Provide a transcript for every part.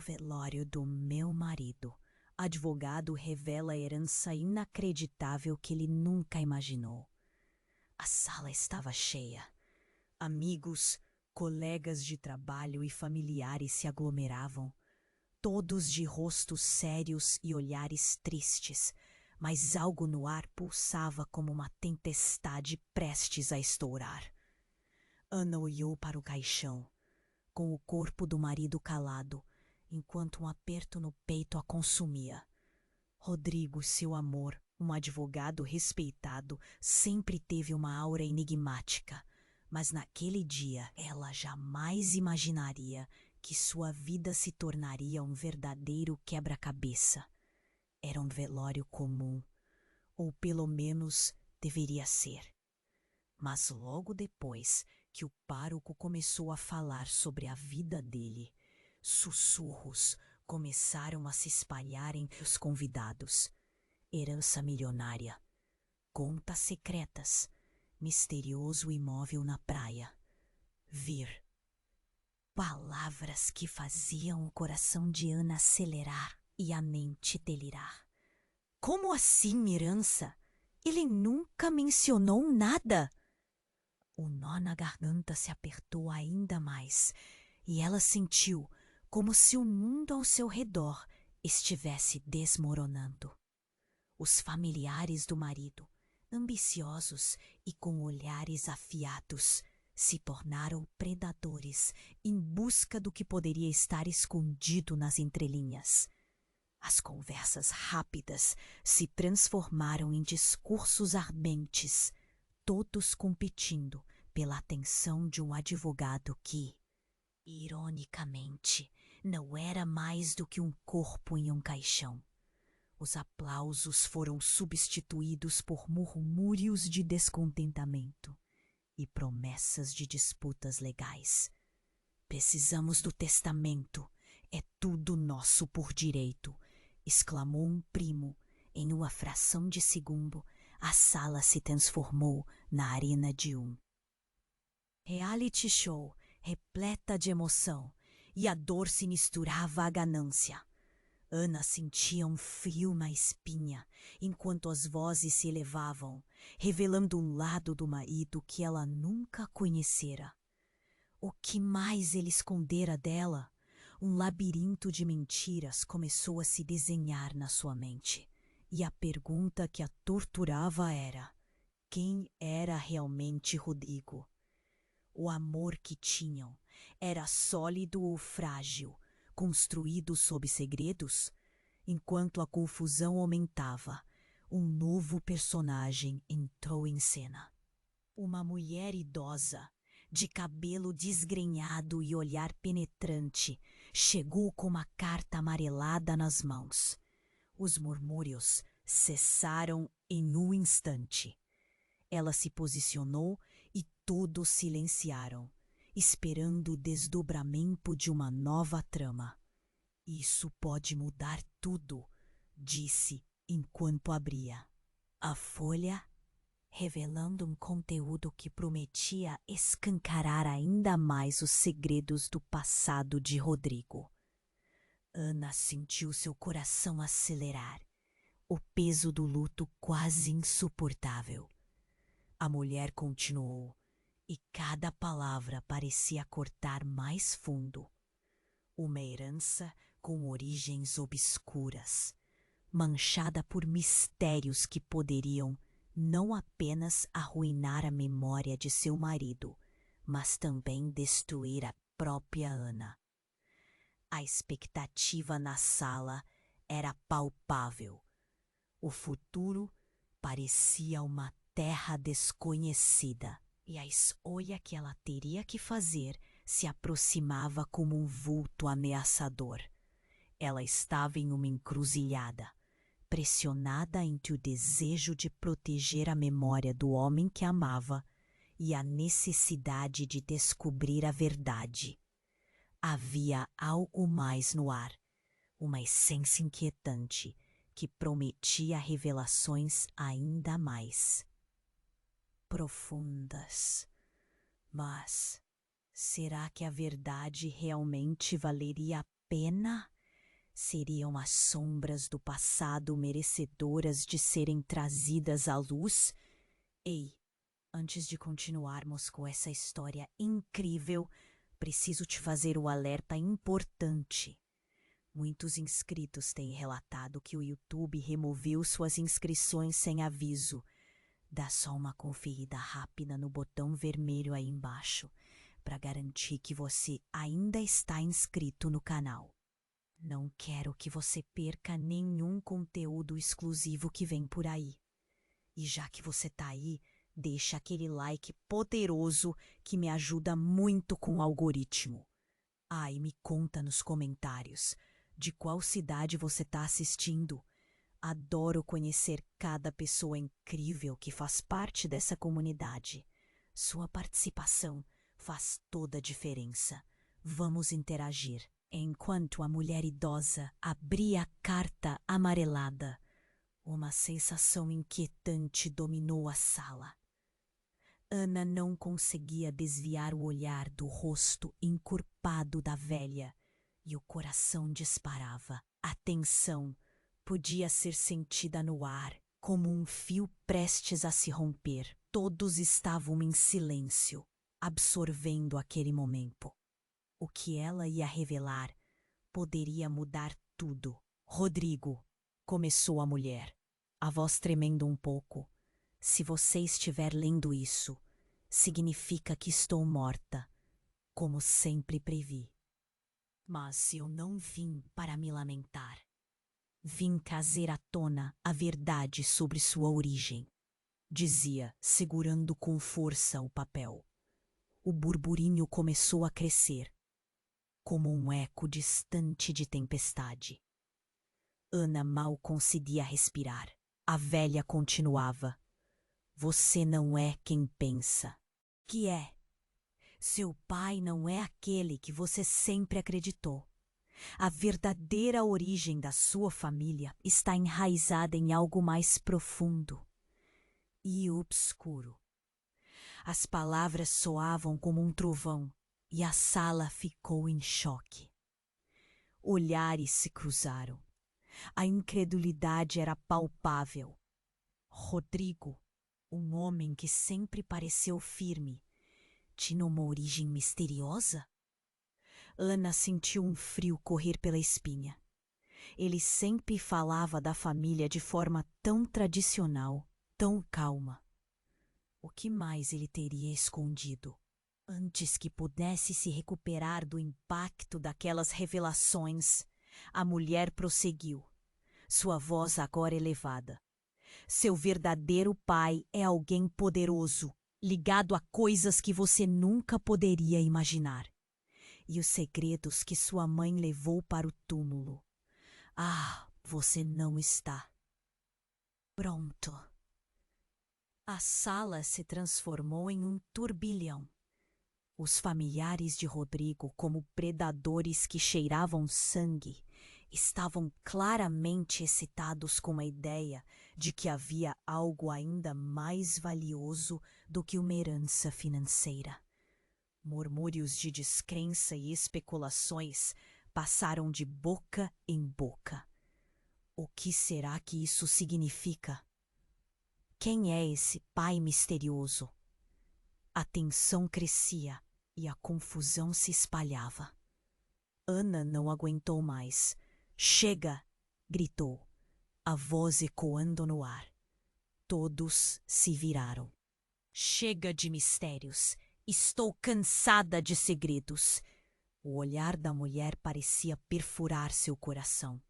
velório do meu marido. Advogado revela a herança inacreditável que ele nunca imaginou. A sala estava cheia. Amigos, colegas de trabalho e familiares se aglomeravam, todos de rostos sérios e olhares tristes, mas algo no ar pulsava como uma tempestade prestes a estourar. Ana olhou para o caixão, com o corpo do marido calado, enquanto um aperto no peito a consumia. Rodrigo, seu amor, um advogado respeitado, sempre teve uma aura enigmática, mas naquele dia ela jamais imaginaria que sua vida se tornaria um verdadeiro quebra-cabeça. Era um velório comum, ou pelo menos deveria ser. Mas logo depois que o pároco começou a falar sobre a vida dele, sussurros começaram a se espalhar entre os convidados. Herança milionária, contas secretas, misterioso imóvel na praia. Vir. Palavras que faziam o coração de Ana acelerar e a mente delirar. Como assim, herança? Ele nunca mencionou nada. O nó na garganta se apertou ainda mais e ela sentiu como se o mundo ao seu redor estivesse desmoronando. Os familiares do marido, ambiciosos e com olhares afiados, se tornaram predadores em busca do que poderia estar escondido nas entrelinhas. As conversas rápidas se transformaram em discursos ardentes, todos competindo pela atenção de um advogado que, ironicamente, não era mais do que um corpo em um caixão. Os aplausos foram substituídos por murmúrios de descontentamento e promessas de disputas legais. Precisamos do testamento, é tudo nosso por direito, exclamou um primo. Em uma fração de segundo, a sala se transformou na arena de um reality show repleta de emoção, e a dor se misturava à ganância. Ana sentia um frio na espinha, enquanto as vozes se elevavam, revelando um lado do marido que ela nunca conhecera. O que mais ele escondera dela? Um labirinto de mentiras começou a se desenhar na sua mente, e a pergunta que a torturava era: quem era realmente Rodrigo? O amor que tinham era sólido ou frágil, construído sob segredos? Enquanto a confusão aumentava, um novo personagem entrou em cena. Uma mulher idosa, de cabelo desgrenhado e olhar penetrante, chegou com uma carta amarelada nas mãos. Os murmúrios cessaram em um instante. Ela se posicionou e todos silenciaram, esperando o desdobramento de uma nova trama. Isso pode mudar tudo, disse enquanto abria a folha, revelando um conteúdo que prometia escancarar ainda mais os segredos do passado de Rodrigo. Ana sentiu seu coração acelerar, o peso do luto quase insuportável. A mulher continuou, e cada palavra parecia cortar mais fundo. Uma herança com origens obscuras, manchada por mistérios que poderiam não apenas arruinar a memória de seu marido, mas também destruir a própria Ana. A expectativa na sala era palpável. O futuro parecia uma terra desconhecida, e a escolha que ela teria que fazer se aproximava como um vulto ameaçador. Ela estava em uma encruzilhada, pressionada entre o desejo de proteger a memória do homem que amava e a necessidade de descobrir a verdade. Havia algo mais no ar, uma essência inquietante que prometia revelações ainda mais profundas. Mas será que a verdade realmente valeria a pena? Seriam as sombras do passado merecedoras de serem trazidas à luz? Ei, antes de continuarmos com essa história incrível, preciso te fazer o alerta importante. Muitos inscritos têm relatado que o YouTube removeu suas inscrições sem aviso. Dá só uma conferida rápida no botão vermelho aí embaixo para garantir que você ainda está inscrito no canal. Não quero que você perca nenhum conteúdo exclusivo que vem por aí. E já que você tá aí, deixa aquele like poderoso que me ajuda muito com o algoritmo. E me conta nos comentários de qual cidade você tá assistindo. Adoro conhecer cada pessoa incrível que faz parte dessa comunidade. Sua participação faz toda a diferença. Vamos interagir. Enquanto a mulher idosa abria a carta amarelada, uma sensação inquietante dominou a sala. Ana não conseguia desviar o olhar do rosto encorpado da velha e o coração disparava. A tensão podia ser sentida no ar, como um fio prestes a se romper. Todos estavam em silêncio, absorvendo aquele momento. O que ela ia revelar poderia mudar tudo. Rodrigo, começou a mulher, a voz tremendo um pouco. Se você estiver lendo isso, significa que estou morta, como sempre previ. Mas eu não vim para me lamentar. Vim trazer à tona a verdade sobre sua origem, dizia, segurando com força o papel. O burburinho começou a crescer, como um eco distante de tempestade. Ana mal conseguia respirar. A velha continuava. Você não é quem pensa. Que é? Seu pai não é aquele que você sempre acreditou. A verdadeira origem da sua família está enraizada em algo mais profundo e obscuro. As palavras soavam como um trovão e a sala ficou em choque. Olhares se cruzaram. A incredulidade era palpável. Rodrigo, um homem que sempre pareceu firme, tinha uma origem misteriosa? Ana sentiu um frio correr pela espinha. Ele sempre falava da família de forma tão tradicional, tão calma. O que mais ele teria escondido? Antes que pudesse se recuperar do impacto daquelas revelações, a mulher prosseguiu, sua voz agora elevada. Seu verdadeiro pai é alguém poderoso, ligado a coisas que você nunca poderia imaginar. E os segredos que sua mãe levou para o túmulo. Você não está pronto. A sala se transformou em um turbilhão. Os familiares de Rodrigo, como predadores que cheiravam sangue, estavam claramente excitados com a ideia de que havia algo ainda mais valioso do que uma herança financeira. Murmúrios de descrença e especulações passaram de boca em boca. O que será que isso significa? Quem é esse pai misterioso? A tensão crescia e a confusão se espalhava. Ana não aguentou mais. Chega! Gritou, a voz ecoando no ar. Todos se viraram. Chega de mistérios! Estou cansada de segredos! O olhar da mulher parecia perfurar seu coração.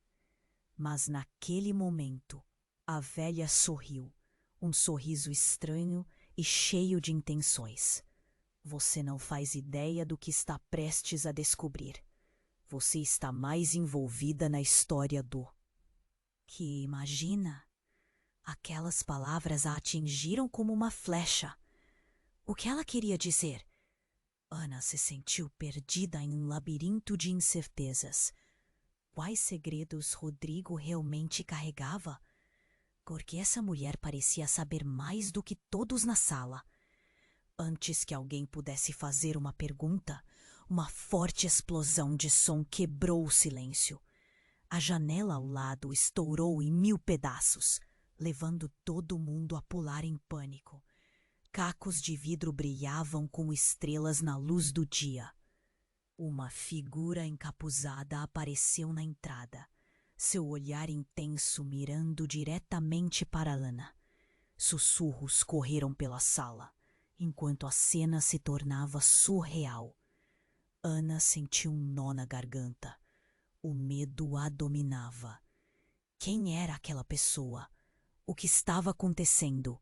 Mas naquele momento, a velha sorriu, um sorriso estranho e cheio de intenções. Você não faz ideia do que está prestes a descobrir. Você está mais envolvida na história do... Que imagina? Aquelas palavras a atingiram como uma flecha. O que ela queria dizer? Ana se sentiu perdida em um labirinto de incertezas. Quais segredos Rodrigo realmente carregava? Porque essa mulher parecia saber mais do que todos na sala. Antes que alguém pudesse fazer uma pergunta, Uma forte explosão de som quebrou o silêncio. A janela ao lado estourou em 1000 pedaços, levando todo mundo a pular em pânico. Cacos de vidro brilhavam como estrelas na luz do dia. Uma figura encapuzada apareceu na entrada, seu olhar intenso mirando diretamente para Ana. Sussurros correram pela sala, enquanto a cena se tornava surreal. Ana sentiu um nó na garganta. O medo a dominava. Quem era aquela pessoa? O que estava acontecendo?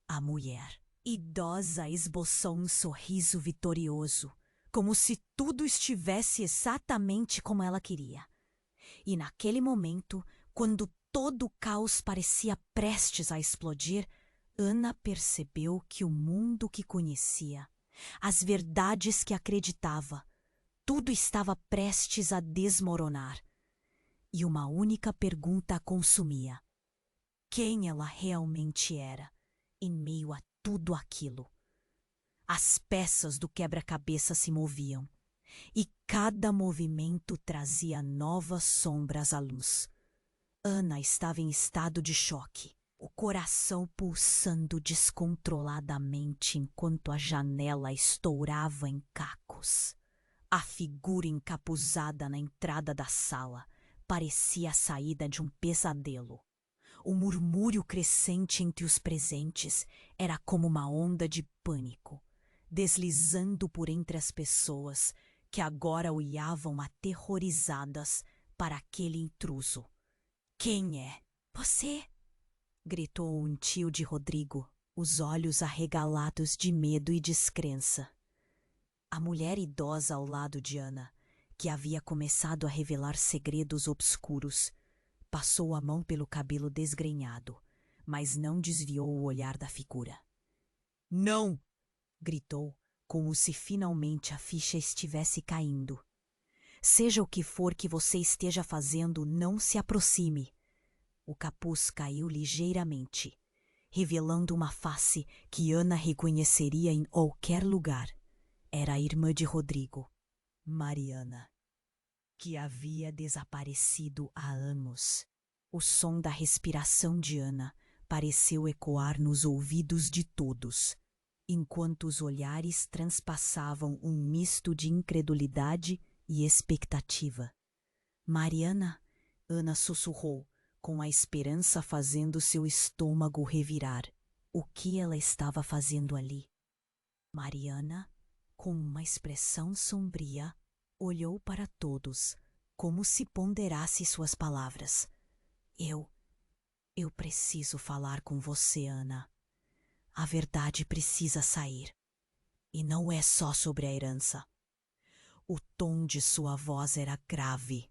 A mulher, idosa, esboçou um sorriso vitorioso, como se tudo estivesse exatamente como ela queria. E naquele momento, quando todo o caos parecia prestes a explodir, Ana percebeu que o mundo que conhecia, as verdades que acreditava, tudo estava prestes a desmoronar. E uma única pergunta a consumia: quem ela realmente era em meio a tudo aquilo? As peças do quebra-cabeça se moviam, e cada movimento trazia novas sombras à luz. Ana estava em estado de choque, o coração pulsando descontroladamente enquanto a janela estourava em cacos. A figura encapuzada na entrada da sala parecia a saída de um pesadelo. O murmúrio crescente entre os presentes era como uma onda de pânico, deslizando por entre as pessoas que agora olhavam aterrorizadas para aquele intruso. Quem é? Você! Gritou um tio de Rodrigo, os olhos arregalados de medo e descrença. A mulher idosa ao lado de Ana, que havia começado a revelar segredos obscuros, passou a mão pelo cabelo desgrenhado, mas não desviou o olhar da figura. Não! Gritou, como se finalmente a ficha estivesse caindo. Seja o que for que você esteja fazendo, não se aproxime. O capuz caiu ligeiramente, revelando uma face que Ana reconheceria em qualquer lugar. Era a irmã de Rodrigo, Mariana, que havia desaparecido há anos. O som da respiração de Ana pareceu ecoar nos ouvidos de todos, enquanto os olhares transpassavam um misto de incredulidade e expectativa. Mariana, Ana sussurrou, com a esperança fazendo seu estômago revirar. O que ela estava fazendo ali? Mariana, com uma expressão sombria, olhou para todos, como se ponderasse suas palavras. Eu preciso falar com você, Ana. A verdade precisa sair. E não é só sobre a herança. O tom de sua voz era grave,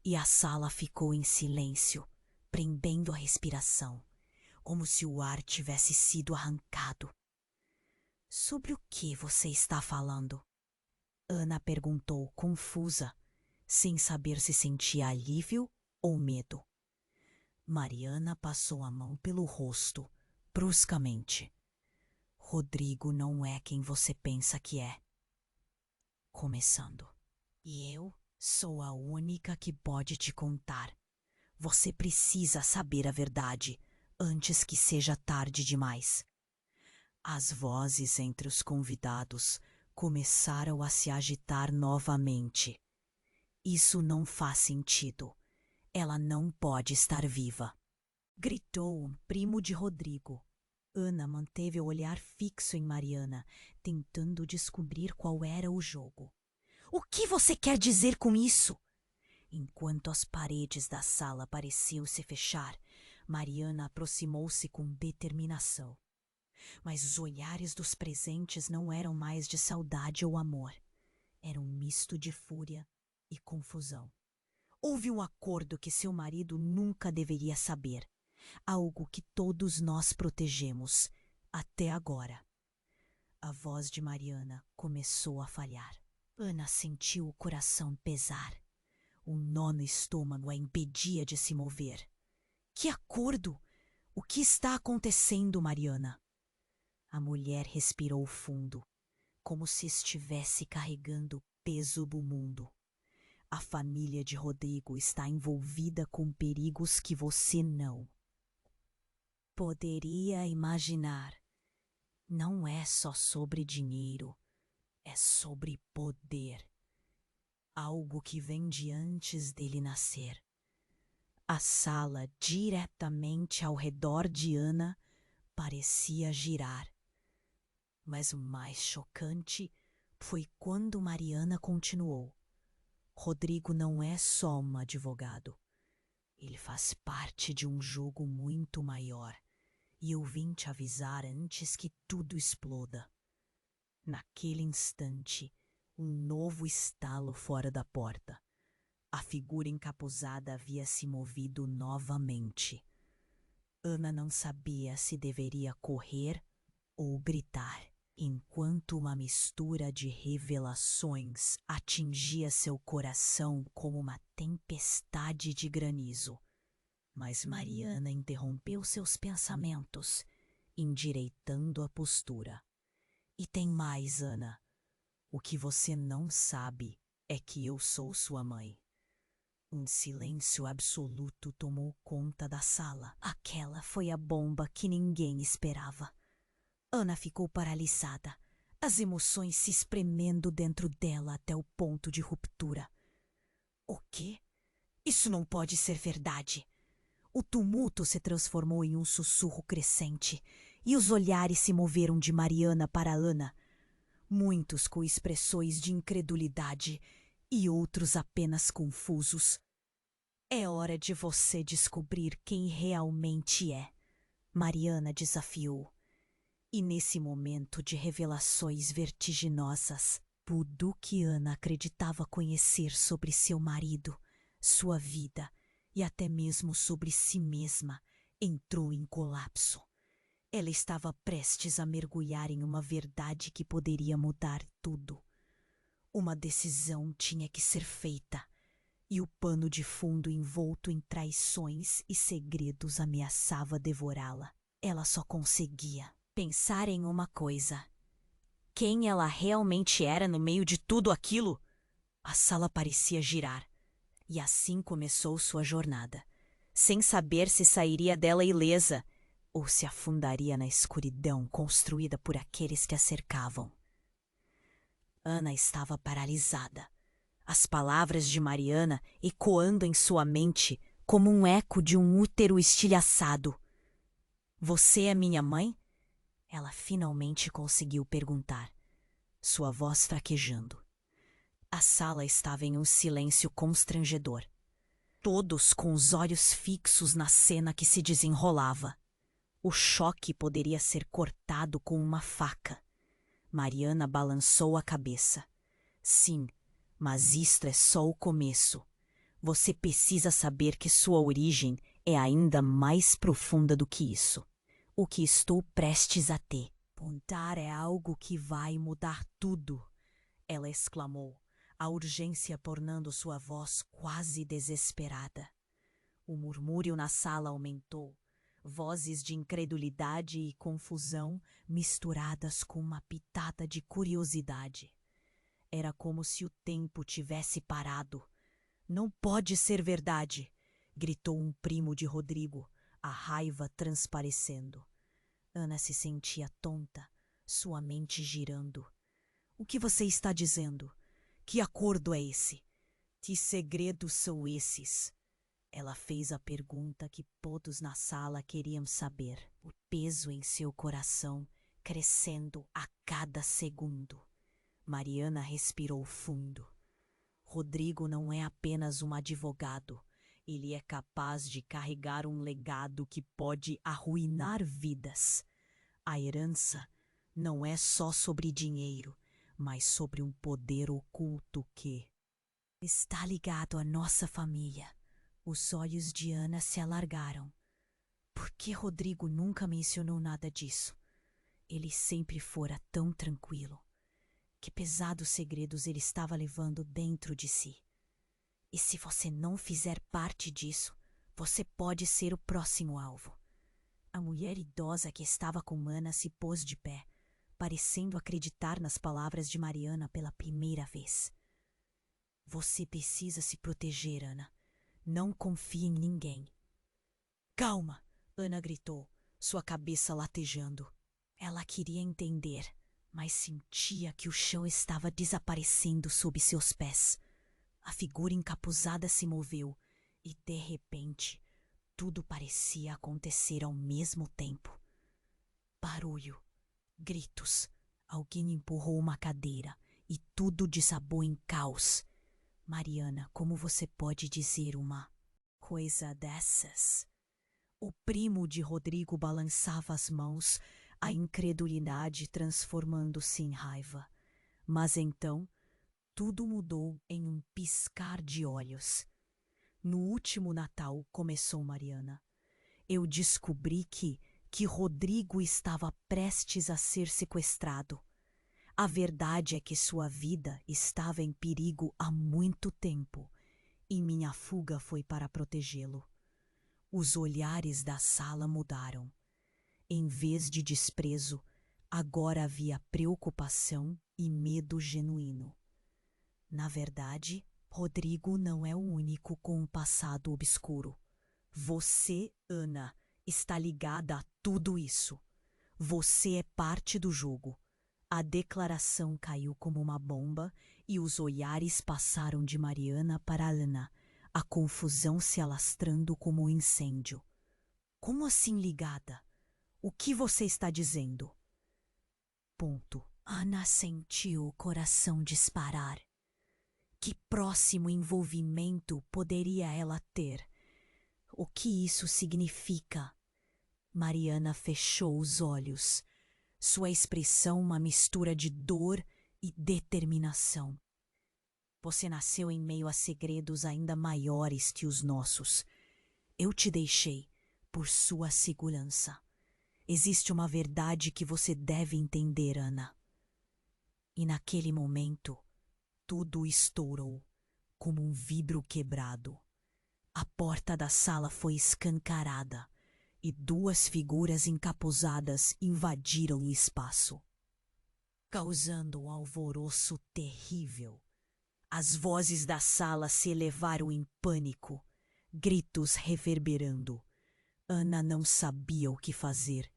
e a sala ficou em silêncio, prendendo a respiração, como se o ar tivesse sido arrancado. Sobre o que você está falando? Ana perguntou, confusa, sem saber se sentia alívio ou medo. Mariana passou a mão pelo rosto, bruscamente. Rodrigo não é quem você pensa que é. Começando. E eu sou a única que pode te contar. Você precisa saber a verdade antes que seja tarde demais. As vozes entre os convidados começaram a se agitar novamente. Isso não faz sentido. Ela não pode estar viva. Gritou um primo de Rodrigo. Ana manteve o olhar fixo em Mariana, tentando descobrir qual era o jogo. O que você quer dizer com isso? Enquanto as paredes da sala pareciam se fechar, Mariana aproximou-se com determinação. Mas os olhares dos presentes não eram mais de saudade ou amor. Era um misto de fúria e confusão. Houve um acordo que seu marido nunca deveria saber. Algo que todos nós protegemos, até agora. A voz de Mariana começou a falhar. Ana sentiu o coração pesar. Um nó no estômago a impedia de se mover. Que acordo? O que está acontecendo, Mariana? A mulher respirou fundo, como se estivesse carregando peso do mundo. A família de Rodrigo está envolvida com perigos que você não poderia imaginar. Não é só sobre dinheiro, é sobre poder. Algo que vem de antes dele nascer. A sala diretamente ao redor de Ana parecia girar. Mas o mais chocante foi quando Mariana continuou. Rodrigo não é só um advogado. Ele faz parte de um jogo muito maior. E eu vim te avisar antes que tudo exploda. Naquele instante, um novo estalo fora da porta. A figura encapuzada havia se movido novamente. Ana não sabia se deveria correr ou gritar, enquanto uma mistura de revelações atingia seu coração como uma tempestade de granizo. Mas Mariana interrompeu seus pensamentos, endireitando a postura. E tem mais, Ana. O que você não sabe é que eu sou sua mãe. Um silêncio absoluto tomou conta da sala. Aquela foi a bomba que ninguém esperava. Ana ficou paralisada, as emoções se espremendo dentro dela até o ponto de ruptura. O quê? Isso não pode ser verdade. O tumulto se transformou em um sussurro crescente, e os olhares se moveram de Mariana para Ana, muitos com expressões de incredulidade e outros apenas confusos. É hora de você descobrir quem realmente é, Mariana desafiou. E nesse momento de revelações vertiginosas, tudo que Ana acreditava conhecer sobre seu marido, sua vida e até mesmo sobre si mesma, entrou em colapso. Ela estava prestes a mergulhar em uma verdade que poderia mudar tudo. Uma decisão tinha que ser feita, e o pano de fundo envolto em traições e segredos ameaçava devorá-la. Ela só conseguia pensar em uma coisa: quem ela realmente era no meio de tudo aquilo? A sala parecia girar. E assim começou sua jornada, sem saber se sairia dela ilesa ou se afundaria na escuridão construída por aqueles que a cercavam. Ana estava paralisada, as palavras de Mariana ecoando em sua mente como um eco de um útero estilhaçado. Você é minha mãe? Ela finalmente conseguiu perguntar, sua voz fraquejando. A sala estava em um silêncio constrangedor. Todos com os olhos fixos na cena que se desenrolava. O choque poderia ser cortado com uma faca. Mariana balançou a cabeça. Sim, mas isto é só o começo. Você precisa saber que sua origem é ainda mais profunda do que isso. O que estou prestes a te contar é algo que vai mudar tudo, ela exclamou, a urgência tornando sua voz quase desesperada. O murmúrio na sala aumentou, vozes de incredulidade e confusão misturadas com uma pitada de curiosidade. Era como se o tempo tivesse parado. Não pode ser verdade, gritou um primo de Rodrigo, a raiva transparecendo. Ana se sentia tonta, sua mente girando. O que você está dizendo? Que acordo é esse? Que segredos são esses? Ela fez a pergunta que todos na sala queriam saber, o peso em seu coração crescendo a cada segundo. Mariana respirou fundo. Rodrigo não é apenas um advogado. Ele é capaz de carregar um legado que pode arruinar vidas. A herança não é só sobre dinheiro, mas sobre um poder oculto que está ligado à nossa família. Os olhos de Ana se alargaram. Por que Rodrigo nunca mencionou nada disso? Ele sempre fora tão tranquilo. Que pesados segredos ele estava levando dentro de si. E se você não fizer parte disso, você pode ser o próximo alvo. A mulher idosa que estava com Ana se pôs de pé, parecendo acreditar nas palavras de Mariana pela primeira vez. Você precisa se proteger, Ana. Não confie em ninguém. Calma! Ana gritou, sua cabeça latejando. Ela queria entender, mas sentia que o chão estava desaparecendo sob seus pés. A figura encapuzada se moveu e, de repente, tudo parecia acontecer ao mesmo tempo. Barulho, gritos, alguém empurrou uma cadeira e tudo desabou em caos. Mariana, como você pode dizer uma coisa dessas? O primo de Rodrigo balançava as mãos, a incredulidade transformando-se em raiva. Mas então, tudo mudou em um piscar de olhos. No último Natal, começou Mariana, eu descobri que Rodrigo estava prestes a ser sequestrado. A verdade é que sua vida estava em perigo há muito tempo e minha fuga foi para protegê-lo. Os olhares da sala mudaram. Em vez de desprezo, agora havia preocupação e medo genuíno. Na verdade, Rodrigo não é o único com um passado obscuro. Você, Ana, está ligada a tudo isso. Você é parte do jogo. A declaração caiu como uma bomba e os olhares passaram de Mariana para Ana, a confusão se alastrando como um incêndio. Como assim ligada? O que você está dizendo? Ponto. Ana sentiu o coração disparar. Que próximo envolvimento poderia ela ter? O que isso significa? Mariana fechou os olhos. Sua expressão uma mistura de dor e determinação. Você nasceu em meio a segredos ainda maiores que os nossos. Eu te deixei por sua segurança. Existe uma verdade que você deve entender, Ana. E naquele momento, tudo estourou, como um vidro quebrado. A porta da sala foi escancarada e duas figuras encapuzadas invadiram o espaço, causando um alvoroço terrível. As vozes da sala se elevaram em pânico, gritos reverberando. Ana não sabia o que fazer.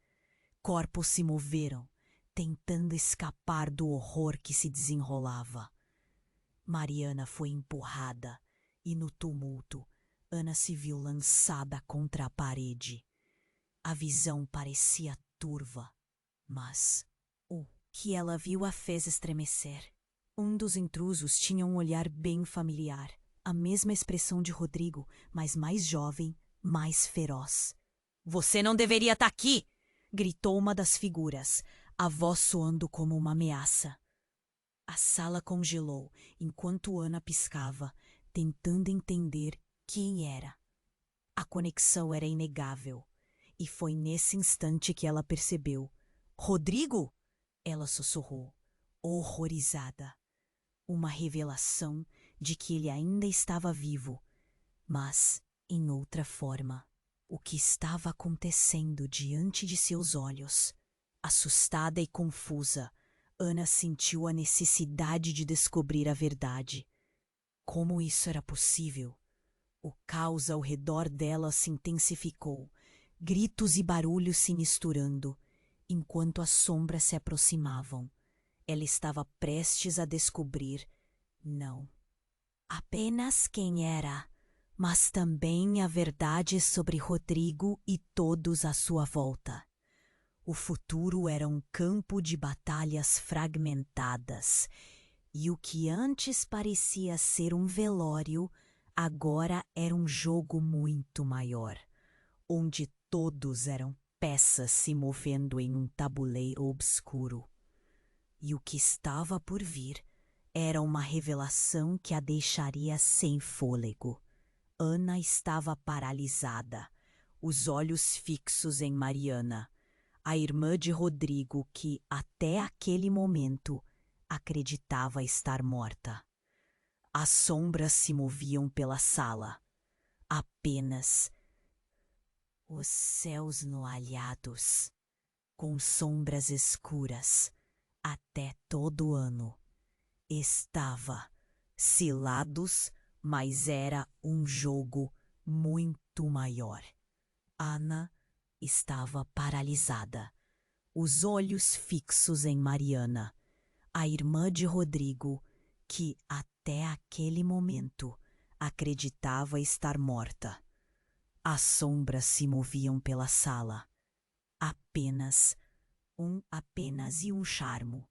Corpos se moveram, tentando escapar do horror que se desenrolava. Mariana foi empurrada e, no tumulto, Ana se viu lançada contra a parede. A visão parecia turva, mas o que ela viu a fez estremecer. Um dos intrusos tinha um olhar bem familiar, a mesma expressão de Rodrigo, mas mais jovem, mais feroz. Você não deveria estar aqui! Gritou uma das figuras, a voz soando como uma ameaça. A sala congelou enquanto Ana piscava, tentando entender quem era. A conexão era inegável, e foi nesse instante que ela percebeu. Rodrigo? Ela sussurrou, horrorizada. Uma revelação de que ele ainda estava vivo, mas em outra forma. O que estava acontecendo diante de seus olhos? Assustada e confusa, Ana sentiu a necessidade de descobrir a verdade. Como isso era possível? O caos ao redor dela se intensificou, gritos e barulhos se misturando, enquanto as sombras se aproximavam. Ela estava prestes a descobrir, não apenas quem era, mas também a verdade sobre Rodrigo e todos à sua volta. O futuro era um campo de batalhas fragmentadas, e o que antes parecia ser um velório, agora era um jogo muito maior, onde todos eram peças se movendo em um tabuleiro obscuro. E o que estava por vir era uma revelação que a deixaria sem fôlego. Ana estava paralisada, os olhos fixos em Mariana, a irmã de Rodrigo que, até aquele momento, acreditava estar morta. As sombras se moviam pela sala. Apenas os céus noalhados, com sombras escuras, até todo ano, estava cilados, mas era um jogo muito maior. Ana estava paralisada, os olhos fixos em Mariana, a irmã de Rodrigo, que até aquele momento acreditava estar morta. As sombras se moviam pela sala. Apenas e um charmo,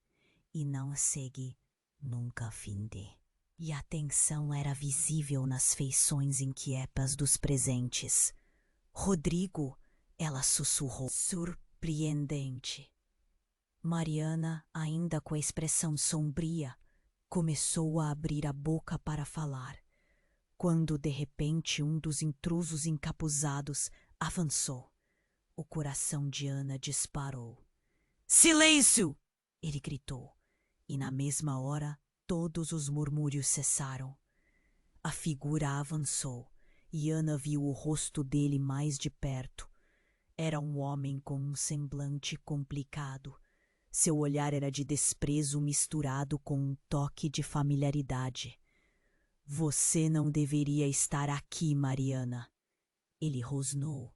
e não segue nunca finde. E a tensão era visível nas feições inquietas dos presentes. Rodrigo, ela sussurrou, surpreendente. Mariana, ainda com a expressão sombria, começou a abrir a boca para falar, quando de repente um dos intrusos encapuzados avançou. O coração de Ana disparou. Silêncio! Ele gritou, e na mesma hora todos os murmúrios cessaram. A figura avançou, e Ana viu o rosto dele mais de perto. Era um homem com um semblante complicado. Seu olhar era de desprezo misturado com um toque de familiaridade. Você não deveria estar aqui, Mariana. Ele rosnou,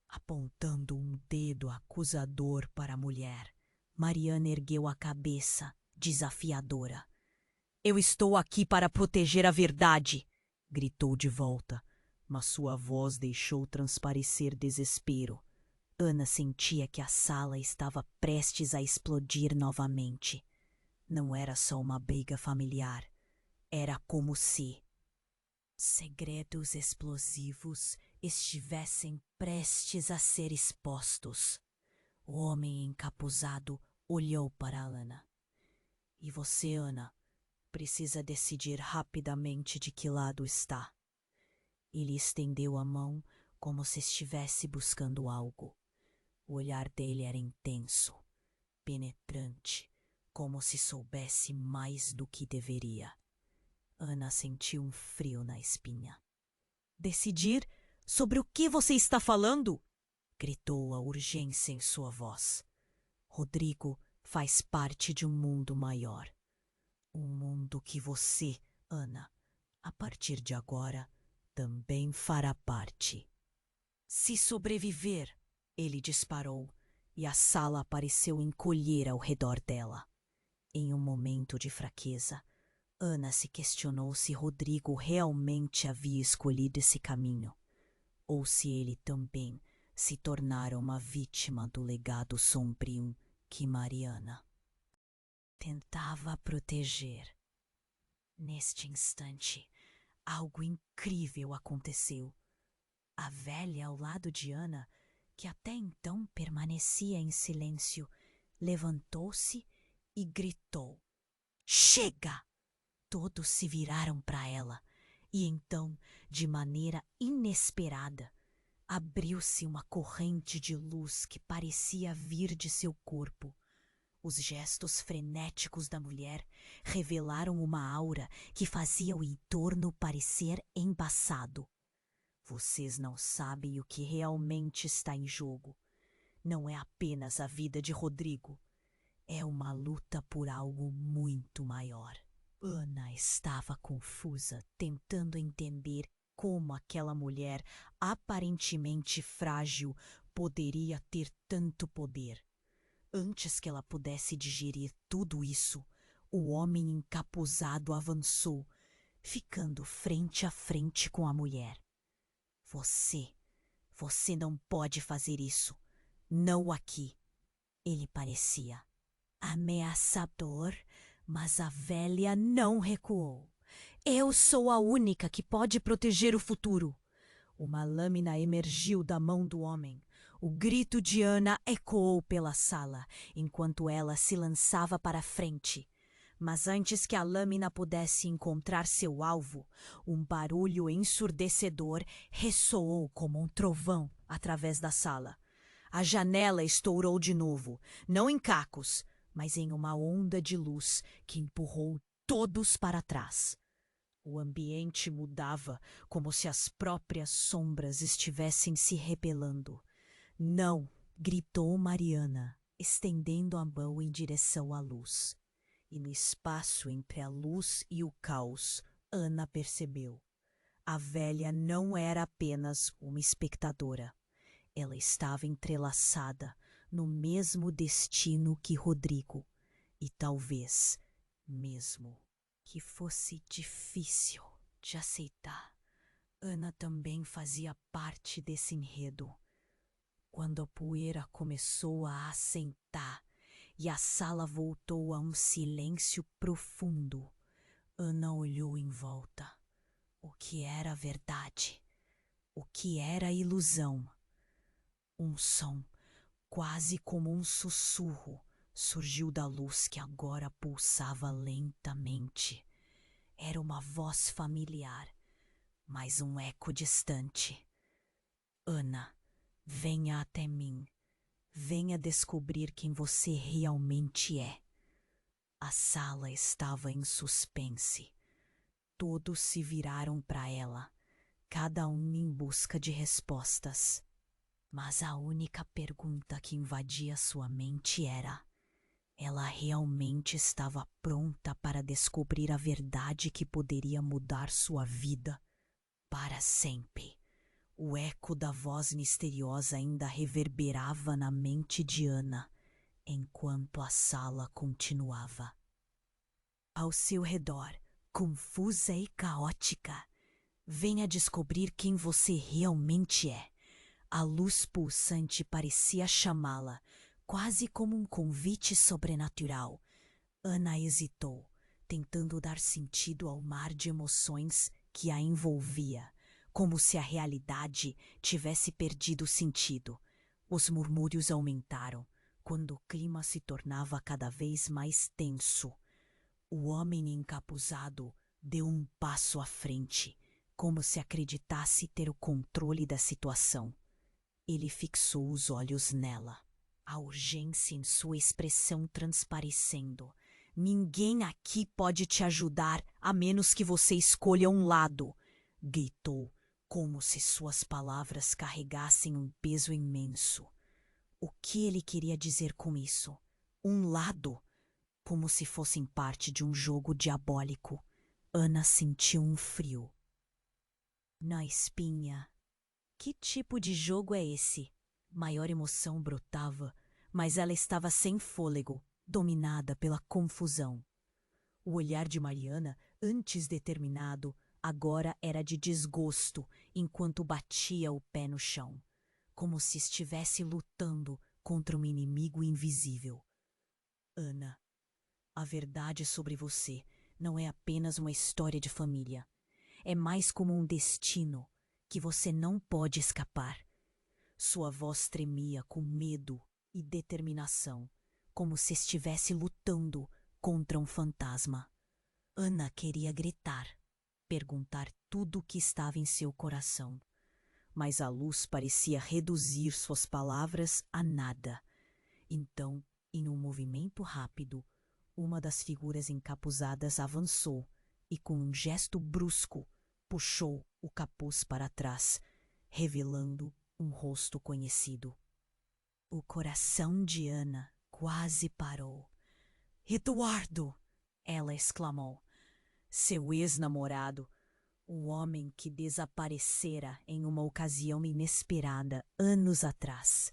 apontando um dedo acusador para a mulher. Mariana ergueu a cabeça, desafiadora. Eu estou aqui para proteger a verdade, gritou de volta, mas sua voz deixou transparecer desespero. Ana sentia que a sala estava prestes a explodir novamente. Não era só uma briga familiar. Era como se segredos explosivos estivessem prestes a ser expostos. O homem encapuzado olhou para Ana. E você, Ana, precisa decidir rapidamente de que lado está. Ele estendeu a mão como se estivesse buscando algo. O olhar dele era intenso, penetrante, como se soubesse mais do que deveria. Ana sentiu um frio na espinha. Decidir sobre o que você está falando? Gritou a urgência em sua voz. Rodrigo faz parte de um mundo maior. Um mundo que você, Ana, a partir de agora, também fará parte. Se sobreviver, ele disparou, e a sala pareceu encolher ao redor dela. Em um momento de fraqueza, Ana se questionou se Rodrigo realmente havia escolhido esse caminho, ou se ele também se tornara uma vítima do legado sombrio que Mariana tentava proteger. Neste instante, algo incrível aconteceu. A velha ao lado de Ana, que até então permanecia em silêncio, levantou-se e gritou. Chega! Todos se viraram para ela, e então, de maneira inesperada, abriu-se uma corrente de luz que parecia vir de seu corpo. Os gestos frenéticos da mulher revelaram uma aura que fazia o entorno parecer embaçado. Vocês não sabem o que realmente está em jogo. Não é apenas a vida de Rodrigo. É uma luta por algo muito maior. Ana estava confusa, tentando entender como aquela mulher, aparentemente frágil, poderia ter tanto poder. Antes que ela pudesse digerir tudo isso, o homem encapuzado avançou, ficando frente a frente com a mulher. Você não pode fazer isso. Não aqui. Ele parecia ameaçador, mas a velha não recuou. Eu sou a única que pode proteger o futuro. Uma lâmina emergiu da mão do homem. O grito de Ana ecoou pela sala, enquanto ela se lançava para frente. Mas antes que a lâmina pudesse encontrar seu alvo, um barulho ensurdecedor ressoou como um trovão através da sala. A janela estourou de novo, não em cacos, mas em uma onda de luz que empurrou todos para trás. O ambiente mudava, como se as próprias sombras estivessem se rebelando. Não! Gritou Mariana, estendendo a mão em direção à luz. E no espaço entre a luz e o caos, Ana percebeu. A velha não era apenas uma espectadora. Ela estava entrelaçada no mesmo destino que Rodrigo. E talvez, mesmo que fosse difícil de aceitar, Ana também fazia parte desse enredo. Quando a poeira começou a assentar e a sala voltou a um silêncio profundo, Ana olhou em volta. O que era verdade? O que era ilusão? Um som, quase como um sussurro, surgiu da luz que agora pulsava lentamente. Era uma voz familiar, mas um eco distante. Ana, venha até mim. Venha descobrir quem você realmente é. A sala estava em suspense. Todos se viraram para ela, cada um em busca de respostas. Mas a única pergunta que invadia sua mente era: ela realmente estava pronta para descobrir a verdade que poderia mudar sua vida para sempre? O eco da voz misteriosa ainda reverberava na mente de Ana, enquanto a sala continuava. Ao seu redor, confusa e caótica, venha descobrir quem você realmente é. A luz pulsante parecia chamá-la, quase como um convite sobrenatural. Ana hesitou, tentando dar sentido ao mar de emoções que a envolvia, como se a realidade tivesse perdido sentido. Os murmúrios aumentaram, quando o clima se tornava cada vez mais tenso. O homem encapuzado deu um passo à frente, como se acreditasse ter o controle da situação. Ele fixou os olhos nela, a urgência em sua expressão transparecendo. Ninguém aqui pode te ajudar a menos que você escolha um lado, gritou, como se suas palavras carregassem um peso imenso. O que ele queria dizer com isso? Um lado? Como se fossem parte de um jogo diabólico. Ana sentiu um frio na espinha. Que tipo de jogo é esse? Maior emoção brotava, mas ela estava sem fôlego, dominada pela confusão. O olhar de Mariana, antes determinado, agora era de desgosto, enquanto batia o pé no chão, como se estivesse lutando contra um inimigo invisível. Ana, a verdade sobre você não é apenas uma história de família. É mais como um destino que você não pode escapar. Sua voz tremia com medo e determinação, como se estivesse lutando contra um fantasma. Ana queria gritar, perguntar tudo o que estava em seu coração, mas a luz parecia reduzir suas palavras a nada. Então, em um movimento rápido, uma das figuras encapuzadas avançou e, com um gesto brusco, puxou o capuz para trás, revelando um rosto conhecido. O coração de Ana quase parou. "Eduardo!" ela exclamou. Seu ex-namorado, o homem que desaparecera em uma ocasião inesperada anos atrás.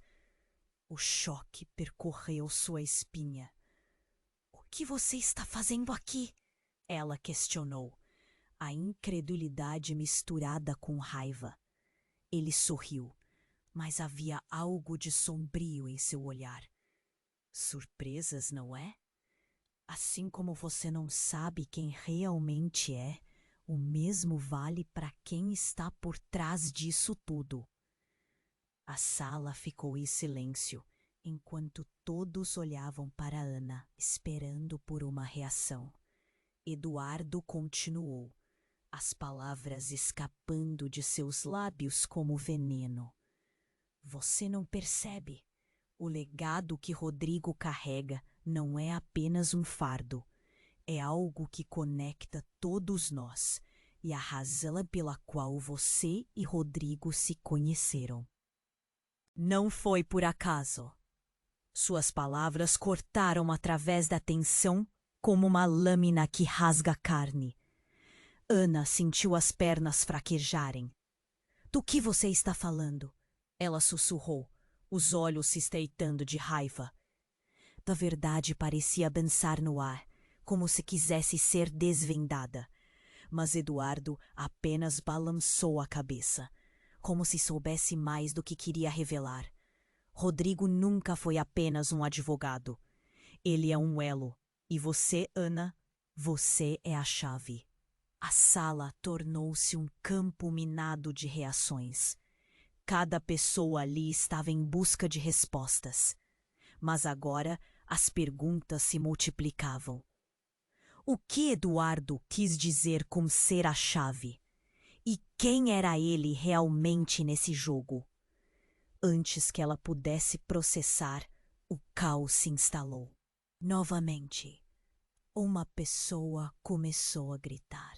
O choque percorreu sua espinha. "O que você está fazendo aqui?" ela questionou, a incredulidade misturada com raiva. Ele sorriu, mas havia algo de sombrio em seu olhar. "Surpresas, não é? Assim como você não sabe quem realmente é, o mesmo vale para quem está por trás disso tudo." A sala ficou em silêncio, enquanto todos olhavam para Ana, esperando por uma reação. Eduardo continuou, as palavras escapando de seus lábios como veneno. "Você não percebe? O legado que Rodrigo carrega não é apenas um fardo. É algo que conecta todos nós e a razão pela qual você e Rodrigo se conheceram. Não foi por acaso." Suas palavras cortaram através da tensão como uma lâmina que rasga a carne. Ana sentiu as pernas fraquejarem. Do que você está falando? Ela sussurrou, os olhos se estreitando de raiva. Da verdade parecia dançar no ar, como se quisesse ser desvendada. Mas Eduardo apenas balançou a cabeça, como se soubesse mais do que queria revelar. Rodrigo nunca foi apenas um advogado. Ele é um elo. E você, Ana, você é a chave. A sala tornou-se um campo minado de reações. Cada pessoa ali estava em busca de respostas. Mas agora as perguntas se multiplicavam. O que Eduardo quis dizer com ser a chave? E quem era ele realmente nesse jogo? Antes que ela pudesse processar, o caos se instalou. Novamente, uma pessoa começou a gritar.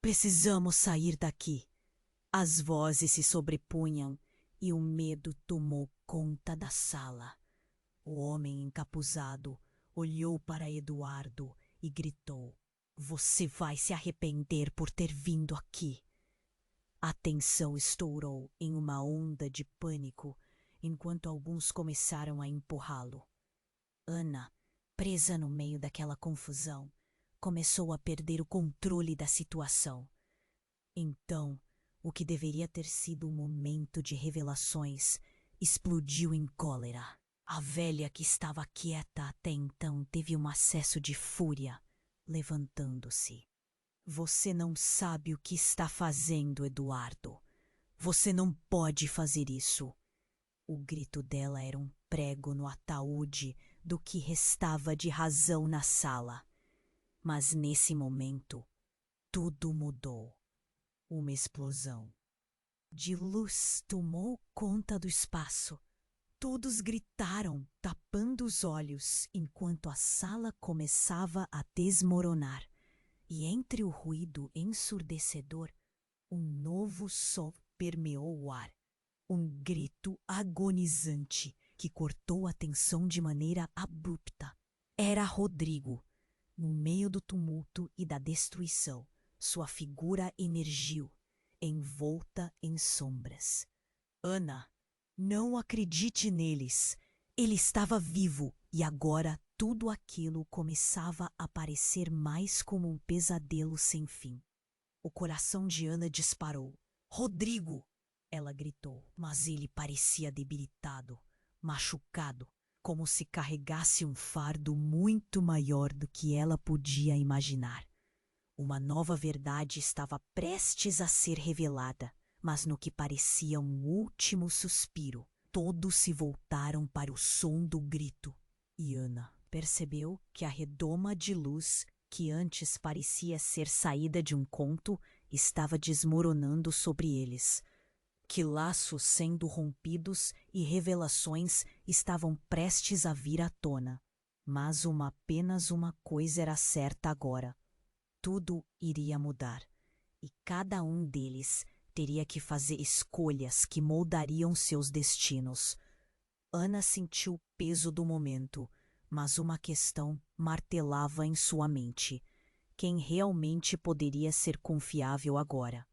Precisamos sair daqui. As vozes se sobrepunham e o medo tomou conta da sala. O homem encapuzado olhou para Eduardo e gritou: Você vai se arrepender por ter vindo aqui. A tensão estourou em uma onda de pânico, enquanto alguns começaram a empurrá-lo. Ana, presa no meio daquela confusão, começou a perder o controle da situação. Então, o que deveria ter sido um momento de revelações explodiu em cólera. A velha que estava quieta até então teve um acesso de fúria, levantando-se. Você não sabe o que está fazendo, Eduardo. Você não pode fazer isso. O grito dela era um prego no ataúde do que restava de razão na sala. Mas nesse momento, tudo mudou. Uma explosão de luz tomou conta do espaço. Todos gritaram, tapando os olhos, enquanto a sala começava a desmoronar. E entre o ruído ensurdecedor, um novo som permeou o ar. Um grito agonizante que cortou a tensão de maneira abrupta. Era Rodrigo. No meio do tumulto e da destruição, sua figura emergiu, envolta em sombras. Ana, não acredite neles. Ele estava vivo e agora tudo aquilo começava a parecer mais como um pesadelo sem fim. O coração de Ana disparou. Rodrigo! Ela gritou, mas ele parecia debilitado, machucado, como se carregasse um fardo muito maior do que ela podia imaginar. Uma nova verdade estava prestes a ser revelada, mas no que parecia um último suspiro, todos se voltaram para o som do grito. E Ana percebeu que a redoma de luz, que antes parecia ser saída de um conto, estava desmoronando sobre eles. Que laços sendo rompidos e revelações estavam prestes a vir à tona. Mas apenas uma coisa era certa agora. Tudo iria mudar, e cada um deles teria que fazer escolhas que moldariam seus destinos. Ana sentiu o peso do momento, mas uma questão martelava em sua mente. Quem realmente poderia ser confiável agora?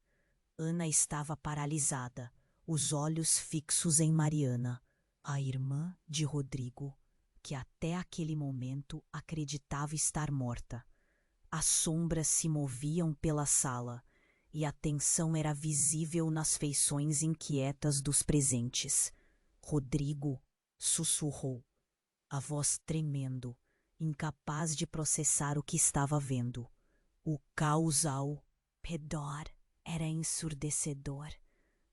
Ana estava paralisada, os olhos fixos em Mariana, a irmã de Rodrigo, que até aquele momento acreditava estar morta. As sombras se moviam pela sala, e a tensão era visível nas feições inquietas dos presentes. Rodrigo sussurrou, a voz tremendo, incapaz de processar o que estava vendo. O caos ao redor era ensurdecedor,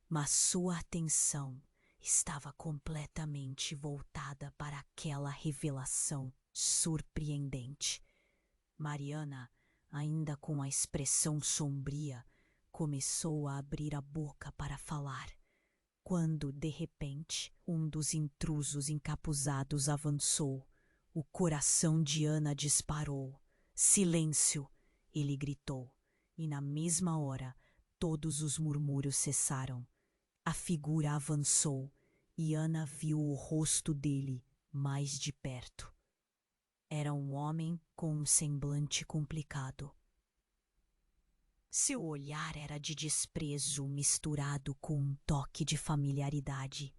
mas sua atenção estava completamente voltada para aquela revelação surpreendente. Mariana, ainda com a expressão sombria, começou a abrir a boca para falar, quando, de repente, um dos intrusos encapuzados avançou. O coração de Ana disparou. Silêncio! Ele gritou, e na mesma hora todos os murmúrios cessaram. A figura avançou, e Ana viu o rosto dele mais de perto. Era um homem com um semblante complicado. Seu olhar era de desprezo misturado com um toque de familiaridade.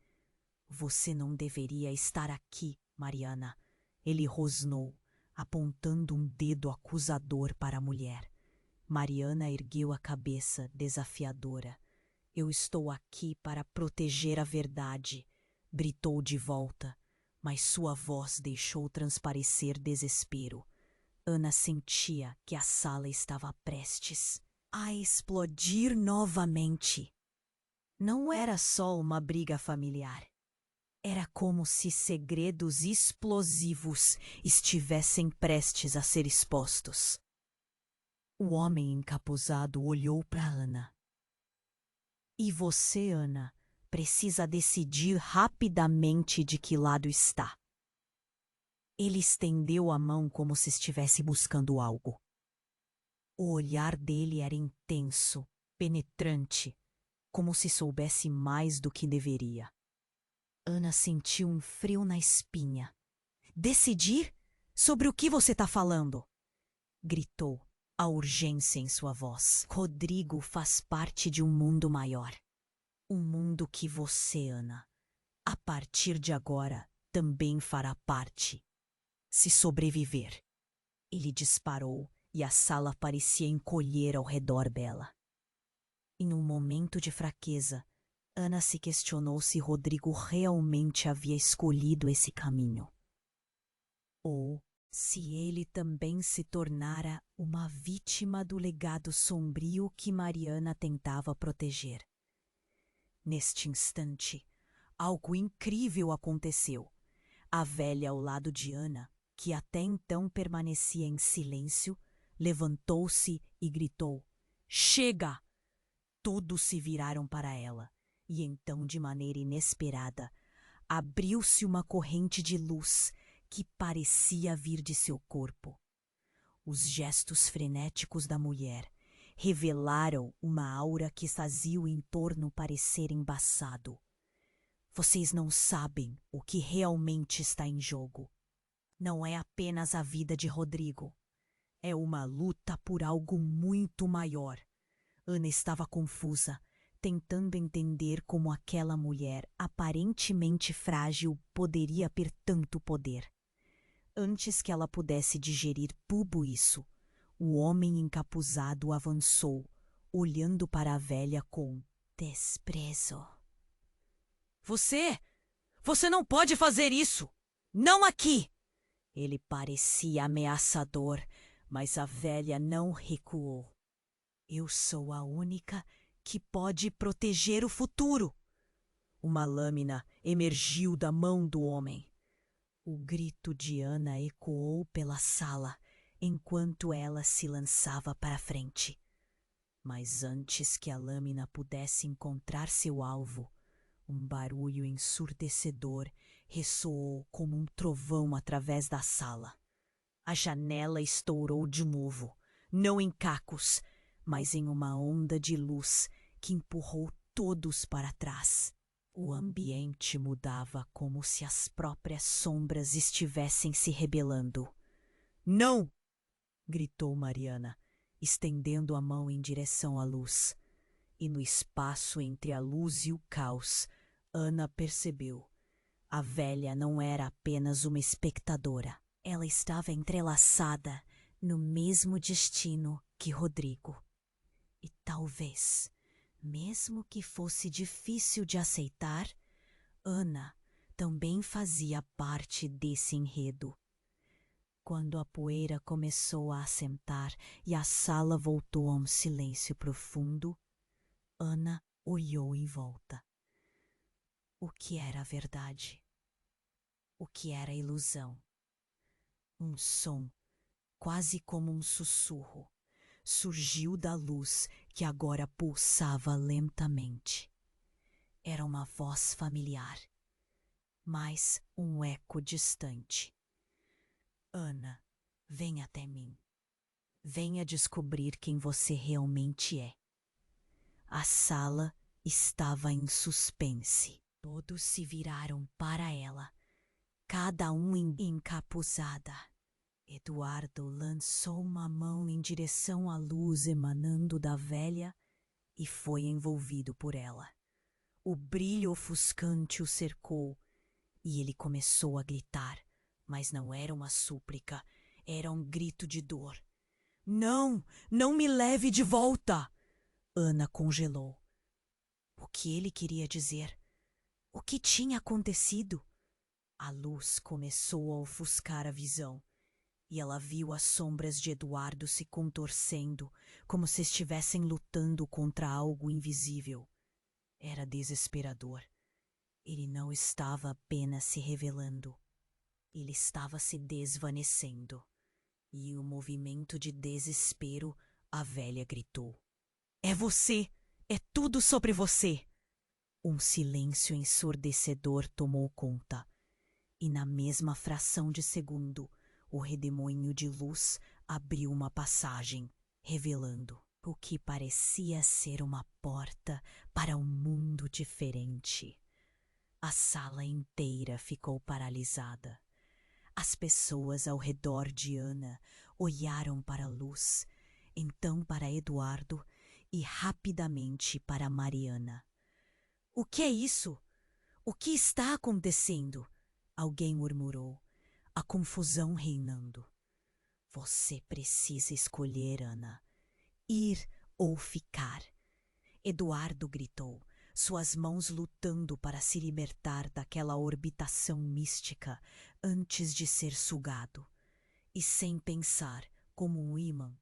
Você não deveria estar aqui, Mariana, ele rosnou, apontando um dedo acusador para a mulher. Mariana ergueu a cabeça, desafiadora. Eu estou aqui para proteger a verdade, gritou de volta, mas sua voz deixou transparecer desespero. Ana sentia que a sala estava prestes a explodir novamente. Não era só uma briga familiar. Era como se segredos explosivos estivessem prestes a ser expostos. O homem encapuzado olhou para Ana. E você, Ana, precisa decidir rapidamente de que lado está. Ele estendeu a mão como se estivesse buscando algo. O olhar dele era intenso, penetrante, como se soubesse mais do que deveria. Ana sentiu um frio na espinha. Decidir? Sobre o que você está falando? Gritou, a urgência em sua voz. Rodrigo faz parte de um mundo maior. Um mundo que você, Ana, a partir de agora, também fará parte. Se sobreviver. Ele disparou e a sala parecia encolher ao redor dela. Em um momento de fraqueza, Ana se questionou se Rodrigo realmente havia escolhido esse caminho. Ou se ele também se tornara uma vítima do legado sombrio que Mariana tentava proteger. Neste instante, algo incrível aconteceu. A velha ao lado de Ana, que até então permanecia em silêncio, levantou-se e gritou: "Chega!" Todos se viraram para ela, e então, de maneira inesperada, abriu-se uma corrente de luz que parecia vir de seu corpo. Os gestos frenéticos da mulher revelaram uma aura que fazia o entorno parecer embaçado. Vocês não sabem o que realmente está em jogo. Não é apenas a vida de Rodrigo. É uma luta por algo muito maior. Ana estava confusa, tentando entender como aquela mulher aparentemente frágil poderia ter tanto poder. Antes que ela pudesse digerir tudo isso, o homem encapuzado avançou, olhando para a velha com desprezo. Você não pode fazer isso! Não aqui! Ele parecia ameaçador, mas a velha não recuou. Eu sou a única que pode proteger o futuro. Uma lâmina emergiu da mão do homem. O grito de Ana ecoou pela sala, enquanto ela se lançava para frente. Mas antes que a lâmina pudesse encontrar seu alvo, um barulho ensurdecedor ressoou como um trovão através da sala. A janela estourou de novo, não em cacos, mas em uma onda de luz que empurrou todos para trás. O ambiente mudava como se as próprias sombras estivessem se rebelando. "Não!" gritou Mariana, estendendo a mão em direção à luz. E no espaço entre a luz e o caos, Ana percebeu. A velha não era apenas uma espectadora. Ela estava entrelaçada no mesmo destino que Rodrigo. E talvez, mesmo que fosse difícil de aceitar, Ana também fazia parte desse enredo. Quando a poeira começou a assentar e a sala voltou a um silêncio profundo, Ana olhou em volta. O que era a verdade? O que era a ilusão? Um som, quase como um sussurro, surgiu da luz que agora pulsava lentamente. Era uma voz familiar, mas um eco distante. "Ana, venha até mim. Venha descobrir quem você realmente é." A sala estava em suspense. Todos se viraram para ela, cada um encapuzada. Eduardo lançou uma mão em direção à luz emanando da velha e foi envolvido por ela. O brilho ofuscante o cercou e ele começou a gritar, mas não era uma súplica, era um grito de dor. Não, não me leve de volta! Ana congelou. O que ele queria dizer? O que tinha acontecido? A luz começou a ofuscar a visão e ela viu as sombras de Eduardo se contorcendo, como se estivessem lutando contra algo invisível. Era desesperador. Ele não estava apenas se revelando. Ele estava se desvanecendo. E o movimento de desespero, a velha gritou. É você! É tudo sobre você! Um silêncio ensurdecedor tomou conta. E na mesma fração de segundo, o redemoinho de luz abriu uma passagem, revelando o que parecia ser uma porta para um mundo diferente. A sala inteira ficou paralisada. As pessoas ao redor de Ana olharam para a luz, então para Eduardo e rapidamente para Mariana. O que é isso? O que está acontecendo? Alguém murmurou, a confusão reinando. Você precisa escolher, Ana. Ir ou ficar. Eduardo gritou, suas mãos lutando para se libertar daquela orbitação mística antes de ser sugado. E sem pensar, como um ímã,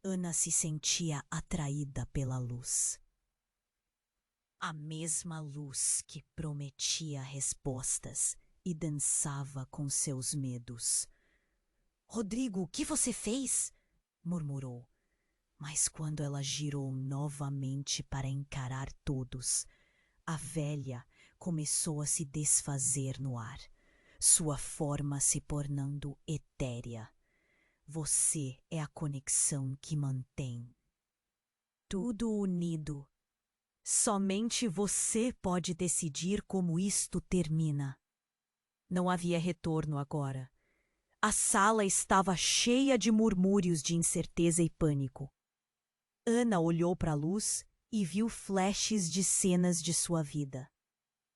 Ana se sentia atraída pela luz. A mesma luz que prometia respostas e dançava com seus medos. Rodrigo, o que você fez? Murmurou. Mas quando ela girou novamente para encarar todos, a velha começou a se desfazer no ar, sua forma se tornando etérea. Você é a conexão que mantém tudo unido. Somente você pode decidir como isto termina. Não havia retorno agora. A sala estava cheia de murmúrios de incerteza e pânico. Ana olhou para a luz e viu flashes de cenas de sua vida,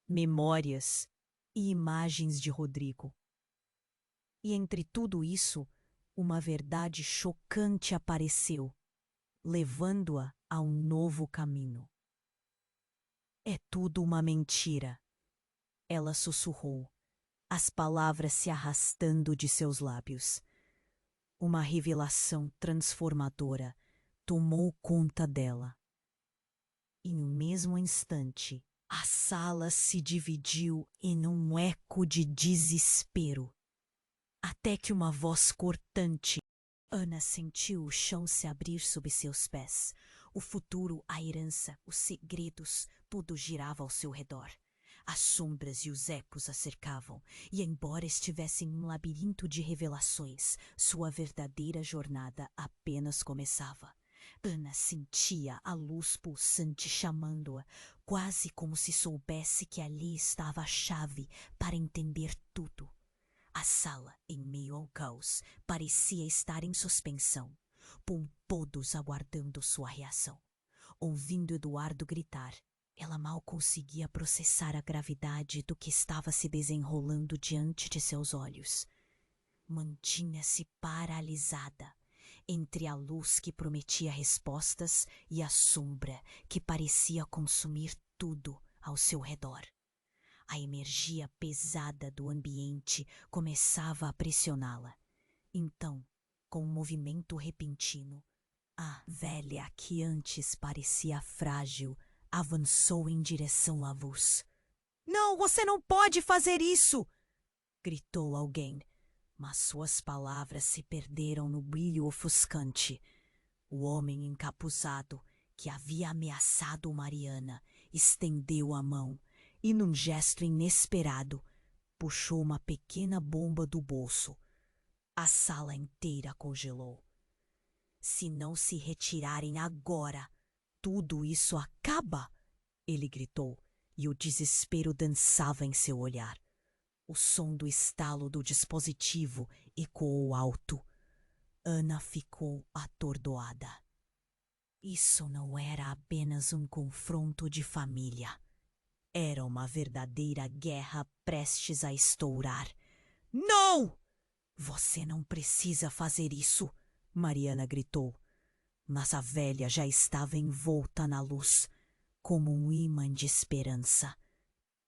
memórias e imagens de Rodrigo. E entre tudo isso, uma verdade chocante apareceu, levando-a a um novo caminho. É tudo uma mentira, ela sussurrou, as palavras se arrastando de seus lábios. Uma revelação transformadora tomou conta dela. E no mesmo instante, a sala se dividiu em um eco de desespero. Até que uma voz cortante. Ana sentiu o chão se abrir sob seus pés. O futuro, a herança, os segredos, tudo girava ao seu redor. As sombras e os ecos a cercavam, e embora estivesse em um labirinto de revelações, sua verdadeira jornada apenas começava. Ana sentia a luz pulsante chamando-a, quase como se soubesse que ali estava a chave para entender tudo. A sala, em meio ao caos, parecia estar em suspensão, com todos aguardando sua reação. Ouvindo Eduardo gritar, ela mal conseguia processar a gravidade do que estava se desenrolando diante de seus olhos. Mantinha-se paralisada entre a luz que prometia respostas e a sombra que parecia consumir tudo ao seu redor. A energia pesada do ambiente começava a pressioná-la. Então, com um movimento repentino, a velha, que antes parecia frágil, avançou em direção à luz. — Não, você não pode fazer isso! Gritou alguém, mas suas palavras se perderam no brilho ofuscante. O homem encapuzado, que havia ameaçado Mariana, estendeu a mão e, num gesto inesperado, puxou uma pequena bomba do bolso. A sala inteira congelou. Se não se retirarem agora, tudo isso acaba! Ele gritou, e o desespero dançava em seu olhar. O som do estalo do dispositivo ecoou alto. Ana ficou atordoada. Isso não era apenas um confronto de família. Era uma verdadeira guerra prestes a estourar. Não! Você não precisa fazer isso, Mariana gritou. Mas a velha já estava envolta na luz, como um ímã de esperança.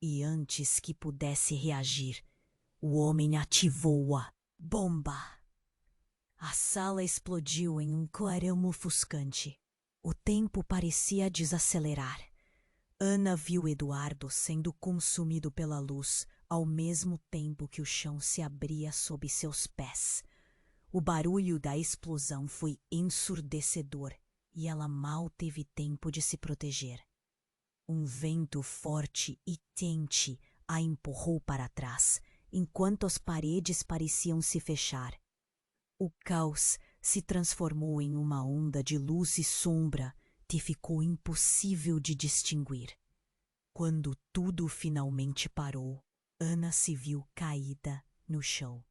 E antes que pudesse reagir, o homem ativou a bomba. A sala explodiu em um clarão ofuscante. O tempo parecia desacelerar. Ana viu Eduardo sendo consumido pela luz, ao mesmo tempo que o chão se abria sob seus pés. O barulho da explosão foi ensurdecedor e ela mal teve tempo de se proteger. Um vento forte e quente a empurrou para trás, enquanto as paredes pareciam se fechar. O caos se transformou em uma onda de luz e sombra que ficou impossível de distinguir. Quando tudo finalmente parou, Ana se viu caída no chão.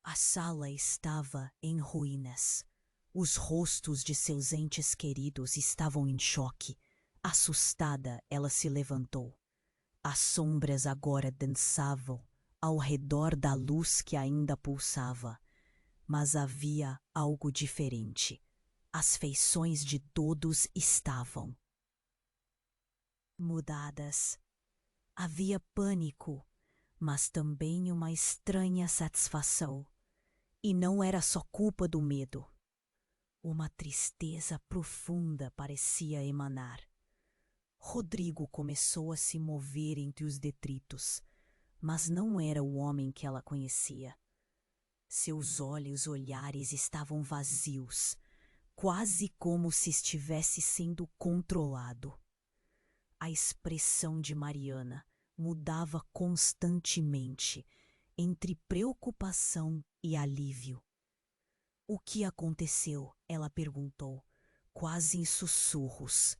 A sala estava em ruínas. Os rostos de seus entes queridos estavam em choque. Assustada, ela se levantou. As sombras agora dançavam ao redor da luz que ainda pulsava. Mas havia algo diferente. As feições de todos estavam mudadas. Havia pânico, mas também uma estranha satisfação. E não era só culpa do medo. Uma tristeza profunda parecia emanar. Rodrigo começou a se mover entre os detritos, mas não era o homem que ela conhecia. Seus olhares estavam vazios, quase como se estivesse sendo controlado. A expressão de Mariana mudava constantemente, entre preocupação e alívio. O que aconteceu? Ela perguntou, quase em sussurros.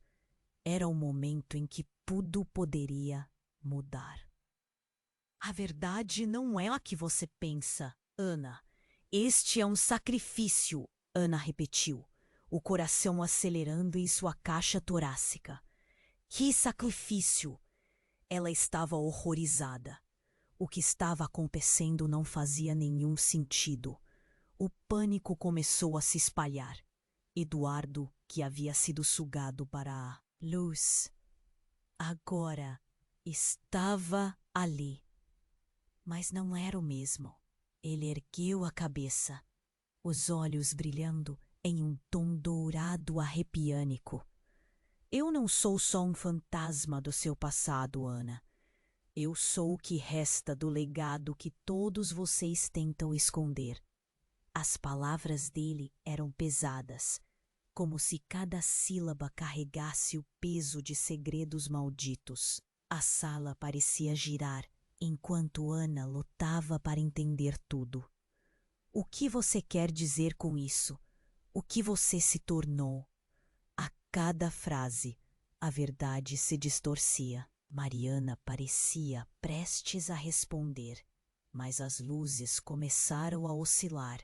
Era o momento em que tudo poderia mudar. A verdade não é a que você pensa, Ana. Este é um sacrifício, Ana repetiu, o coração acelerando em sua caixa torácica. Que sacrifício! Ela estava horrorizada. O que estava acontecendo não fazia nenhum sentido. O pânico começou a se espalhar. Eduardo, que havia sido sugado para a luz, agora estava ali. Mas não era o mesmo. Ele ergueu a cabeça, os olhos brilhando em um tom dourado arrepiânico. Eu não sou só um fantasma do seu passado, Ana. Eu sou o que resta do legado que todos vocês tentam esconder. As palavras dele eram pesadas, como se cada sílaba carregasse o peso de segredos malditos. A sala parecia girar, enquanto Ana lutava para entender tudo. O que você quer dizer com isso? O que você se tornou? A cada frase, a verdade se distorcia. Mariana parecia prestes a responder, mas as luzes começaram a oscilar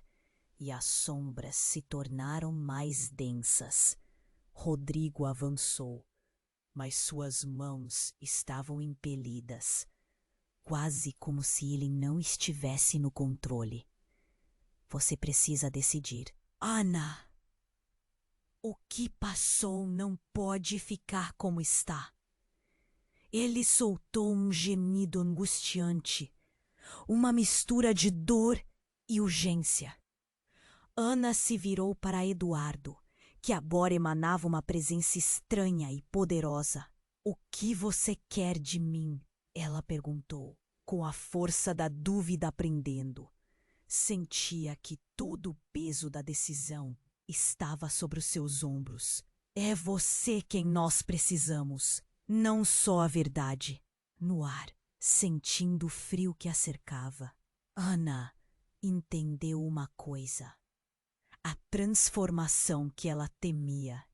e as sombras se tornaram mais densas. Rodrigo avançou, mas suas mãos estavam impelidas, quase como se ele não estivesse no controle. Você precisa decidir. Ana! O que passou não pode ficar como está. Ele soltou um gemido angustiante, uma mistura de dor e urgência. Ana se virou para Eduardo, que agora emanava uma presença estranha e poderosa. O que você quer de mim? Ela perguntou, com a força da dúvida aprendendo. Sentia que todo o peso da decisão estava sobre os seus ombros. É você quem nós precisamos, não só a verdade. No ar, sentindo o frio que a cercava, Ana entendeu uma coisa. A transformação que ela temia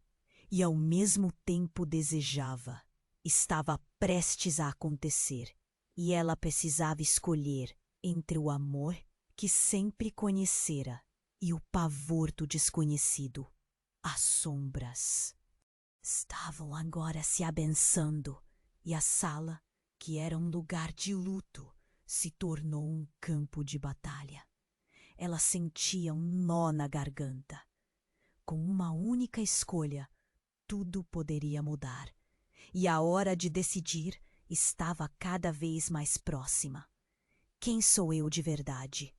e ao mesmo tempo desejava estava prestes a acontecer, e ela precisava escolher entre o amor que sempre conhecera e o pavor do desconhecido. As sombras estavam agora se abençando e a sala, que era um lugar de luto, se tornou um campo de batalha. Ela sentia um nó na garganta. Com uma única escolha, tudo poderia mudar. E a hora de decidir estava cada vez mais próxima. Quem sou eu de verdade?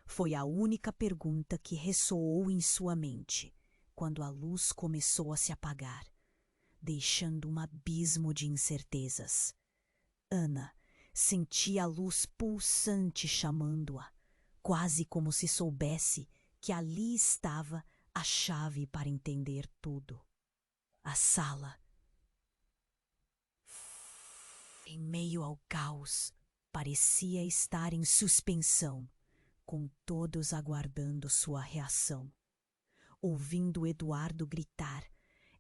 Foi a única pergunta que ressoou em sua mente quando a luz começou a se apagar, deixando um abismo de incertezas. Ana sentia a luz pulsante chamando-a, quase como se soubesse que ali estava a chave para entender tudo. A sala, em meio ao caos, parecia estar em suspensão, com todos aguardando sua reação. Ouvindo Eduardo gritar,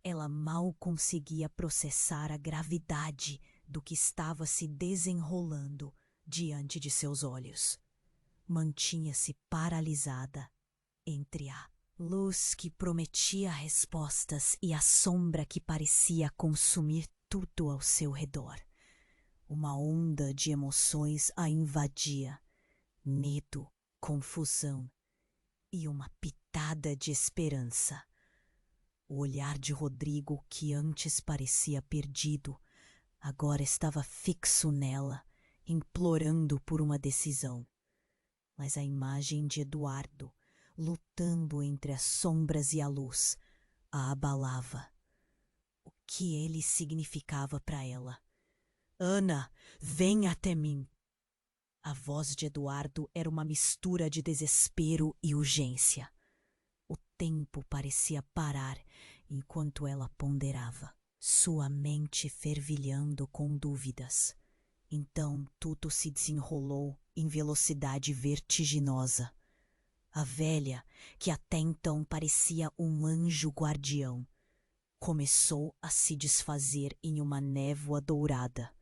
ela mal conseguia processar a gravidade do que estava se desenrolando diante de seus olhos. Mantinha-se paralisada entre a luz que prometia respostas e a sombra que parecia consumir tudo ao seu redor. Uma onda de emoções a invadia: medo, confusão e uma pitada de esperança. O olhar de Rodrigo, que antes parecia perdido, agora estava fixo nela, implorando por uma decisão. Mas a imagem de Eduardo, lutando entre as sombras e a luz, a abalava. O que ele significava para ela? Ana, vem até mim! A voz de Eduardo era uma mistura de desespero e urgência. O tempo parecia parar enquanto ela ponderava, sua mente fervilhando com dúvidas. Então tudo se desenrolou em velocidade vertiginosa. A velha, que até então parecia um anjo guardião, começou a se desfazer em uma névoa dourada.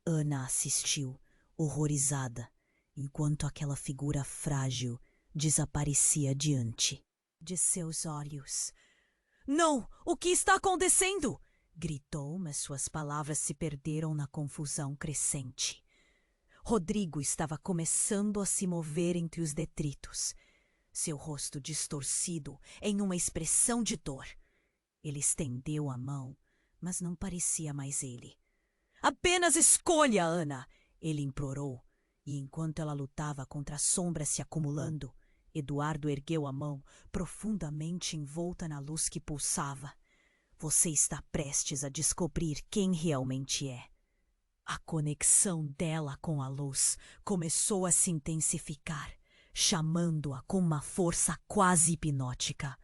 Ana assistiu, horrorizada, enquanto aquela figura frágil desaparecia diante de seus olhos. Não! O que está acontecendo? Gritou, mas suas palavras se perderam na confusão crescente. Rodrigo estava começando a se mover entre os detritos, seu rosto distorcido em uma expressão de dor. Ele estendeu a mão, mas não parecia mais ele. Apenas escolha, Ana! Ele implorou, e enquanto ela lutava contra as sombras se acumulando, Eduardo ergueu a mão, profundamente envolta na luz que pulsava. Você está prestes a descobrir quem realmente é. A conexão dela com a luz começou a se intensificar, chamando-a com uma força quase hipnótica.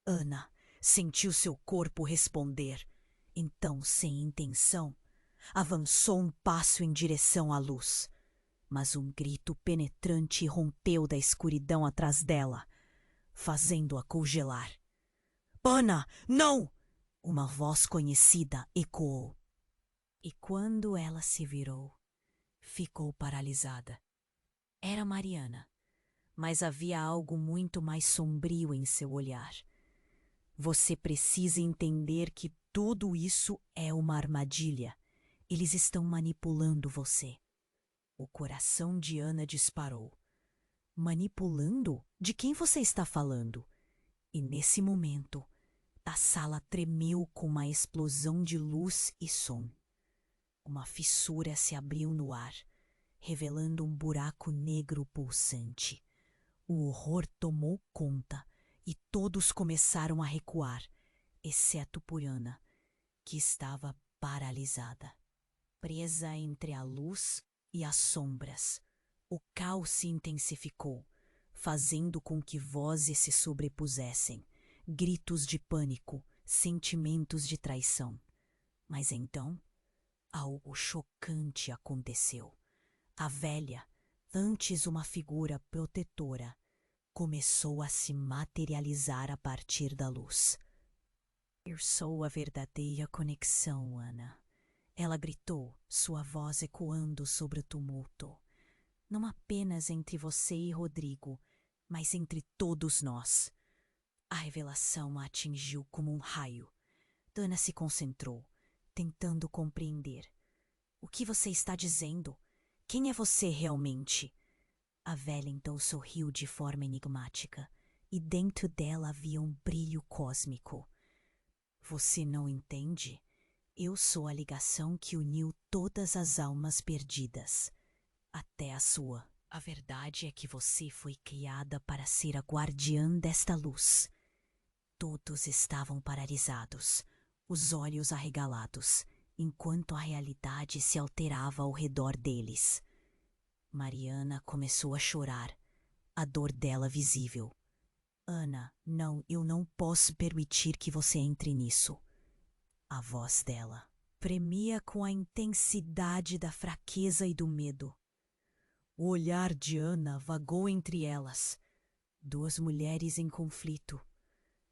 Ana sentiu seu corpo responder. Então, sem intenção, avançou um passo em direção à luz. Mas um grito penetrante rompeu da escuridão atrás dela, fazendo-a congelar. Ana, não! Uma voz conhecida ecoou. E quando ela se virou, ficou paralisada. Era Mariana, mas havia algo muito mais sombrio em seu olhar. Você precisa entender que tudo isso é uma armadilha. Eles estão manipulando você. O coração de Ana disparou. Manipulando? De quem você está falando? E nesse momento, a sala tremeu com uma explosão de luz e som. Uma fissura se abriu no ar, revelando um buraco negro pulsante. O horror tomou conta e todos começaram a recuar, exceto por Ana, que estava paralisada, presa entre a luz e as sombras. O caos se intensificou, fazendo com que vozes se sobrepusessem, gritos de pânico, sentimentos de traição. Mas então, algo chocante aconteceu. A velha, antes uma figura protetora, começou a se materializar a partir da luz. Eu sou a verdadeira conexão, Ana. Ela gritou, sua voz ecoando sobre o tumulto. Não apenas entre você e Rodrigo, Mas entre todos nós, a revelação a atingiu como um raio. Ana se concentrou, tentando compreender. O que você está dizendo? Quem é você realmente? A velha então sorriu de forma enigmática, e dentro dela havia um brilho cósmico. Você não entende? Eu sou a ligação que uniu todas as almas perdidas, até a sua. A verdade é que você foi criada para ser a guardiã desta luz. Todos estavam paralisados, os olhos arregalados, enquanto a realidade se alterava ao redor deles. Mariana começou a chorar, a dor dela visível. Ana, não, eu não posso permitir que você entre nisso. A voz dela premia com a intensidade da fraqueza e do medo. O olhar de Ana vagou entre elas, duas mulheres em conflito,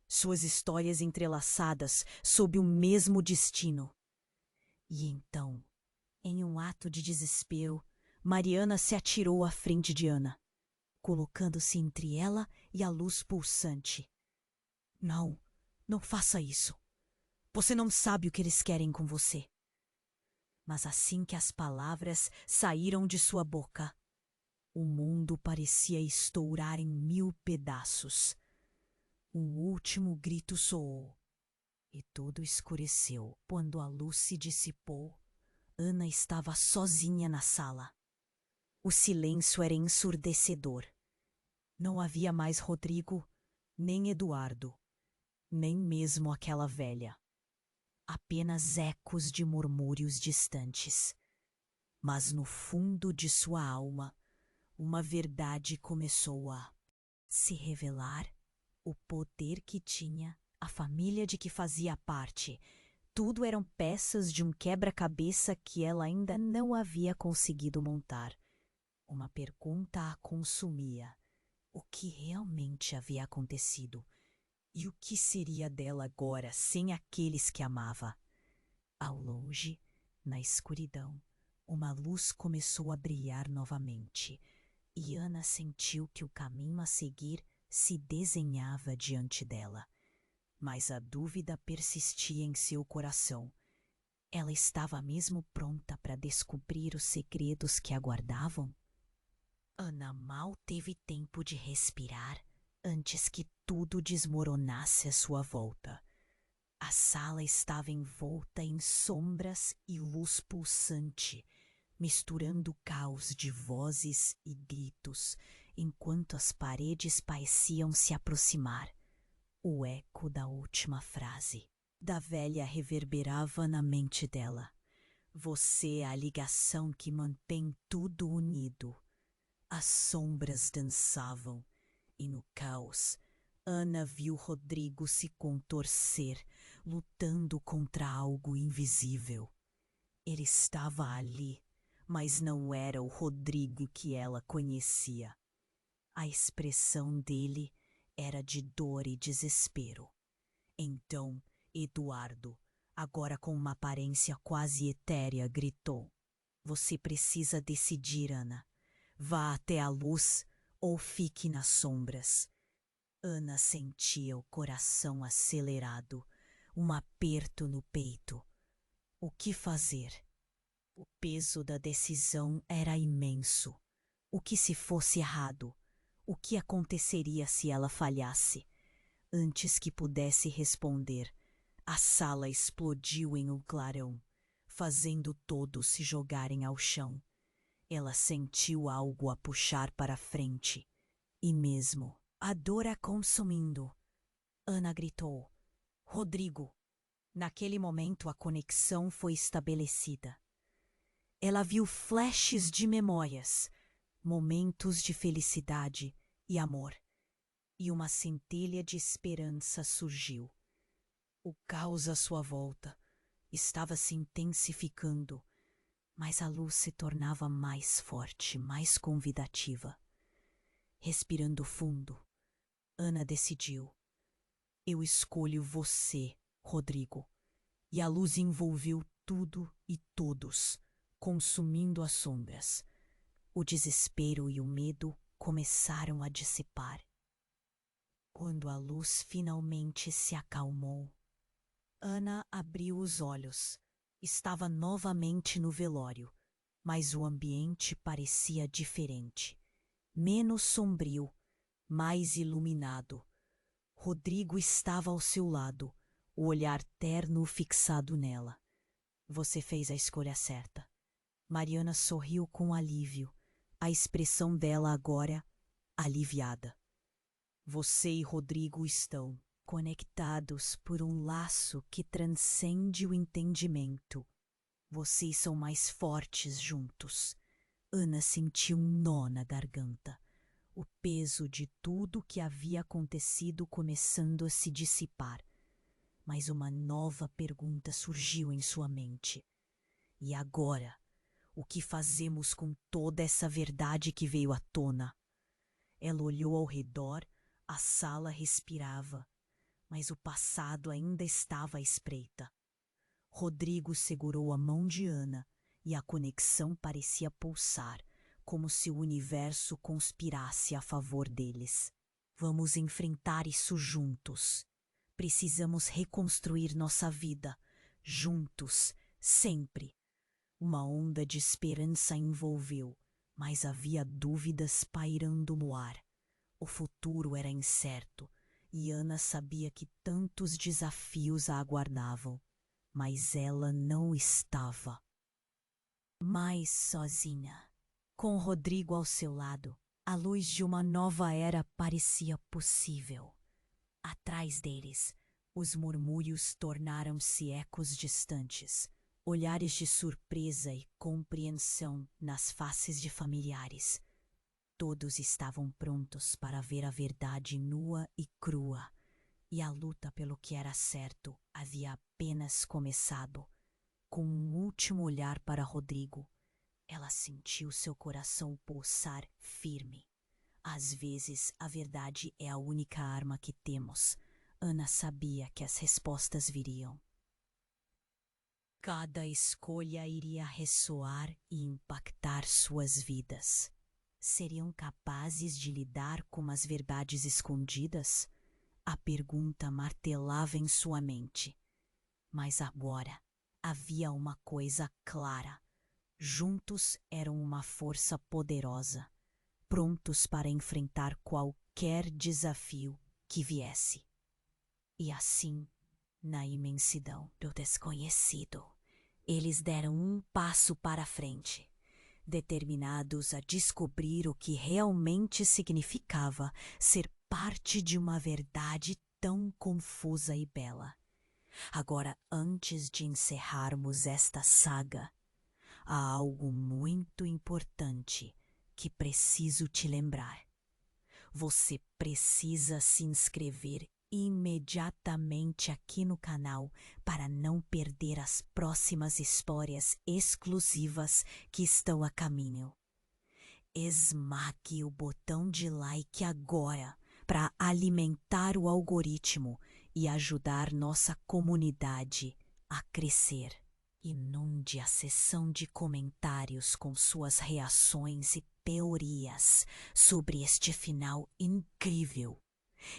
suas histórias entrelaçadas sob o mesmo destino. E então, em um ato de desespero, Mariana se atirou à frente de Ana, colocando-se entre ela e a luz pulsante. Não, não faça isso. Você não sabe o que eles querem com você. Mas assim que as palavras saíram de sua boca, o mundo parecia estourar em 1000 pedaços. Um último grito soou, e tudo escureceu. Quando a luz se dissipou, Ana estava sozinha na sala. O silêncio era ensurdecedor. Não havia mais Rodrigo, nem Eduardo, nem mesmo aquela velha. Apenas ecos de murmúrios distantes. Mas no fundo de sua alma, uma verdade começou a se revelar, o poder que tinha, a família de que fazia parte. Tudo eram peças de um quebra-cabeça que ela ainda não havia conseguido montar. Uma pergunta a consumia. O que realmente havia acontecido? E o que seria dela agora sem aqueles que amava? Ao longe, na escuridão, uma luz começou a brilhar novamente, e Ana sentiu que o caminho a seguir se desenhava diante dela. Mas a dúvida persistia em seu coração. Ela estava mesmo pronta para descobrir os segredos que aguardavam? Ana mal teve tempo de respirar antes que tudo desmoronasse à sua volta. A sala estava envolta em sombras e luz pulsante, misturando caos de vozes e gritos, enquanto as paredes pareciam se aproximar. O eco da última frase da velha reverberava na mente dela. Você é a ligação que mantém tudo unido. As sombras dançavam, e no caos, Ana viu Rodrigo se contorcer, lutando contra algo invisível. Ele estava ali, mas não era o Rodrigo que ela conhecia. A expressão dele era de dor e desespero. Então, Eduardo, agora com uma aparência quase etérea, gritou: Você precisa decidir, Ana. Vá até a luz ou fique nas sombras. Ana sentia o coração acelerado, um aperto no peito. O que fazer? O peso da decisão era imenso. O que se fosse errado? O que aconteceria se ela falhasse? Antes que pudesse responder, a sala explodiu em um clarão, fazendo todos se jogarem ao chão. Ela sentiu algo a puxar para a frente, e mesmo a dor a consumindo. Ana gritou: Rodrigo! Naquele momento a conexão foi estabelecida. Ela viu flashes de memórias, momentos de felicidade e amor, e uma centelha de esperança surgiu. O caos à sua volta estava se intensificando, mas a luz se tornava mais forte, mais convidativa. Respirando fundo, Ana decidiu: Eu escolho você, Rodrigo. E a luz envolveu tudo e todos, consumindo as sombras. O desespero e o medo começaram a dissipar. Quando a luz finalmente se acalmou, Ana abriu os olhos. Estava novamente no velório, mas o ambiente parecia diferente. Menos sombrio, mais iluminado. Rodrigo estava ao seu lado, o olhar terno fixado nela. Você fez a escolha certa. Mariana sorriu com alívio, a expressão dela agora aliviada. Você e Rodrigo estão conectados por um laço que transcende o entendimento. Vocês são mais fortes juntos. Ana sentiu um nó na garganta. O peso de tudo que havia acontecido começando a se dissipar. Mas uma nova pergunta surgiu em sua mente. E agora? O que fazemos com toda essa verdade que veio à tona? Ela olhou ao redor, a sala respirava, mas o passado ainda estava à espreita. Rodrigo segurou a mão de Ana e a conexão parecia pulsar, como se o universo conspirasse a favor deles. Vamos enfrentar isso juntos. Precisamos reconstruir nossa vida, juntos, sempre. Uma onda de esperança envolveu, mas havia dúvidas pairando no ar. O futuro era incerto, e Ana sabia que tantos desafios a aguardavam, mas ela não estava mais sozinha. Com Rodrigo ao seu lado, a luz de uma nova era parecia possível. Atrás deles, os murmúrios tornaram-se ecos distantes, olhares de surpresa e compreensão nas faces de familiares. Todos estavam prontos para ver a verdade nua e crua, e a luta pelo que era certo havia apenas começado. Com um último olhar para Rodrigo, ela sentiu seu coração pulsar firme. Às vezes, a verdade é a única arma que temos. Ana sabia que as respostas viriam. Cada escolha iria ressoar e impactar suas vidas. Seriam capazes de lidar com as verdades escondidas? A pergunta martelava em sua mente. Mas agora havia uma coisa clara. Juntos eram uma força poderosa, prontos para enfrentar qualquer desafio que viesse. E assim, na imensidão do desconhecido, eles deram um passo para a frente, determinados a descobrir o que realmente significava ser parte de uma verdade tão confusa e bela. Agora, antes de encerrarmos esta saga, há algo muito importante que preciso te lembrar. Você precisa se inscrever imediatamente aqui no canal para não perder as próximas histórias exclusivas que estão a caminho. Esmague o botão de like agora para alimentar o algoritmo e ajudar nossa comunidade a crescer. Inunde a seção de comentários com suas reações e teorias sobre este final incrível.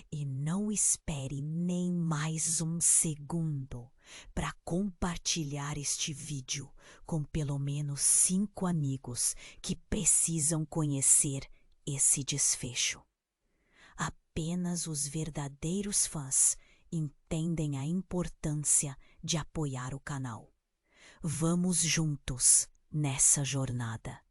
E não espere nem mais um segundo para compartilhar este vídeo com pelo menos 5 amigos que precisam conhecer esse desfecho. Apenas os verdadeiros fãs entendem a importância de apoiar o canal. Vamos juntos nessa jornada.